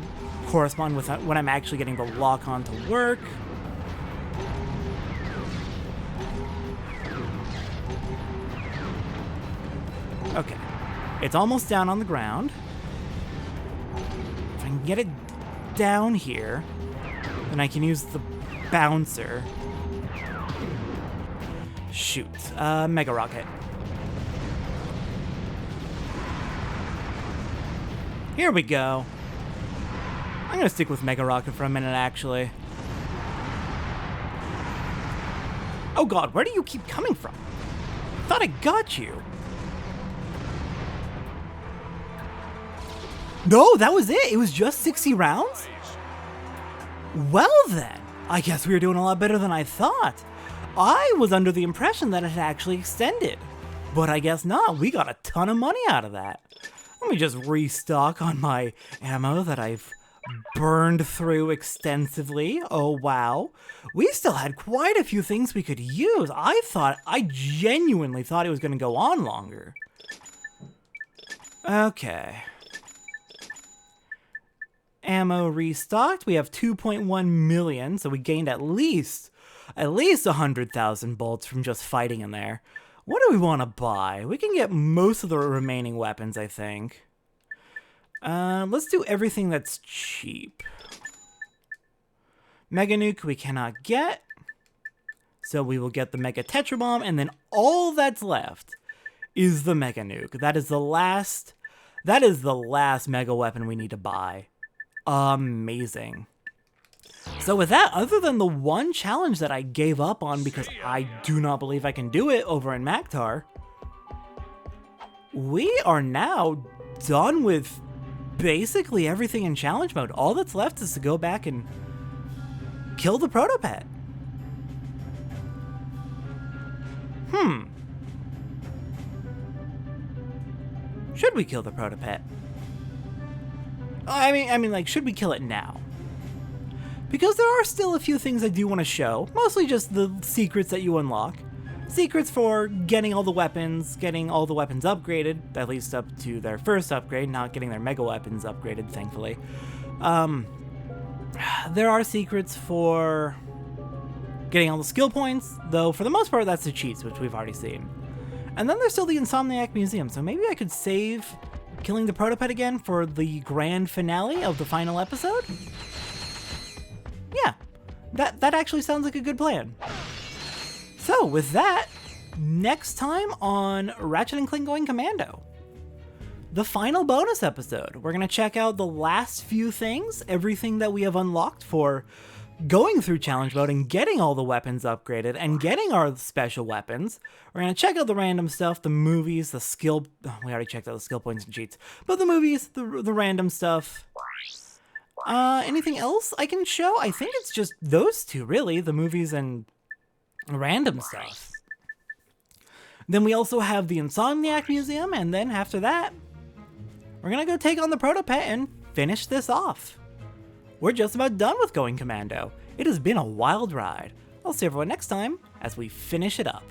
correspond with when I'm actually getting the lock-on to work? Okay, it's almost down on the ground. If I can get it down here, then I can use the bouncer. Shoot. Mega Rocket. Here we go. I'm gonna stick with Mega Rocket for a minute, actually. Oh god, where do you keep coming from? I thought I got you. No, that was it. It was just 60 rounds? Well then, I guess we were doing a lot better than I thought. I was under the impression that it had actually extended. But I guess not. We got a ton of money out of that. Let me just restock on my ammo that I've burned through extensively. Oh wow. We still had quite a few things we could use. I genuinely thought it was going to go on longer. Okay. Ammo restocked. We have 2.1 million, so we gained at least 100,000 bolts from just fighting in there. What do we want to buy? We can get most of the remaining weapons, I think. Let's do everything that's cheap. Mega Nuke we cannot get, so we will get the Mega Tetra Bomb, and then all that's left is the Mega Nuke. That is the last Mega Weapon we need to buy. Amazing. So with that, other than the one challenge that I gave up on because I do not believe I can do it over in Maktar, we are now done with basically everything in challenge mode. All that's left is to go back and kill the Protopet. Should we kill the Protopet? I mean, like, should we kill it now? Because there are still a few things I do want to show, mostly just the secrets that you unlock. Secrets for getting all the weapons upgraded, at least up to their first upgrade, not getting their mega weapons upgraded, thankfully. There are secrets for getting all the skill points, though for the most part that's the cheats, which we've already seen. And then there's still the Insomniac Museum, so maybe I could save killing the Protopet again for the grand finale of the final episode? Yeah, that actually sounds like a good plan. So with that, next time on Ratchet & Clank Going Commando, the final bonus episode, we're going to check out the last few things, everything that we have unlocked for going through challenge mode and getting all the weapons upgraded and getting our special weapons. We're going to check out the random stuff, the movies, the skill... Oh, we already checked out the skill points and cheats. But the movies, the random stuff. Anything else I can show? I think it's just those two, really. The movies and random stuff. Then we also have the Insomniac Museum, and then after that, we're going to go take on the Protopet and finish this off. We're just about done with Going Commando. It has been a wild ride. I'll see everyone next time as we finish it up.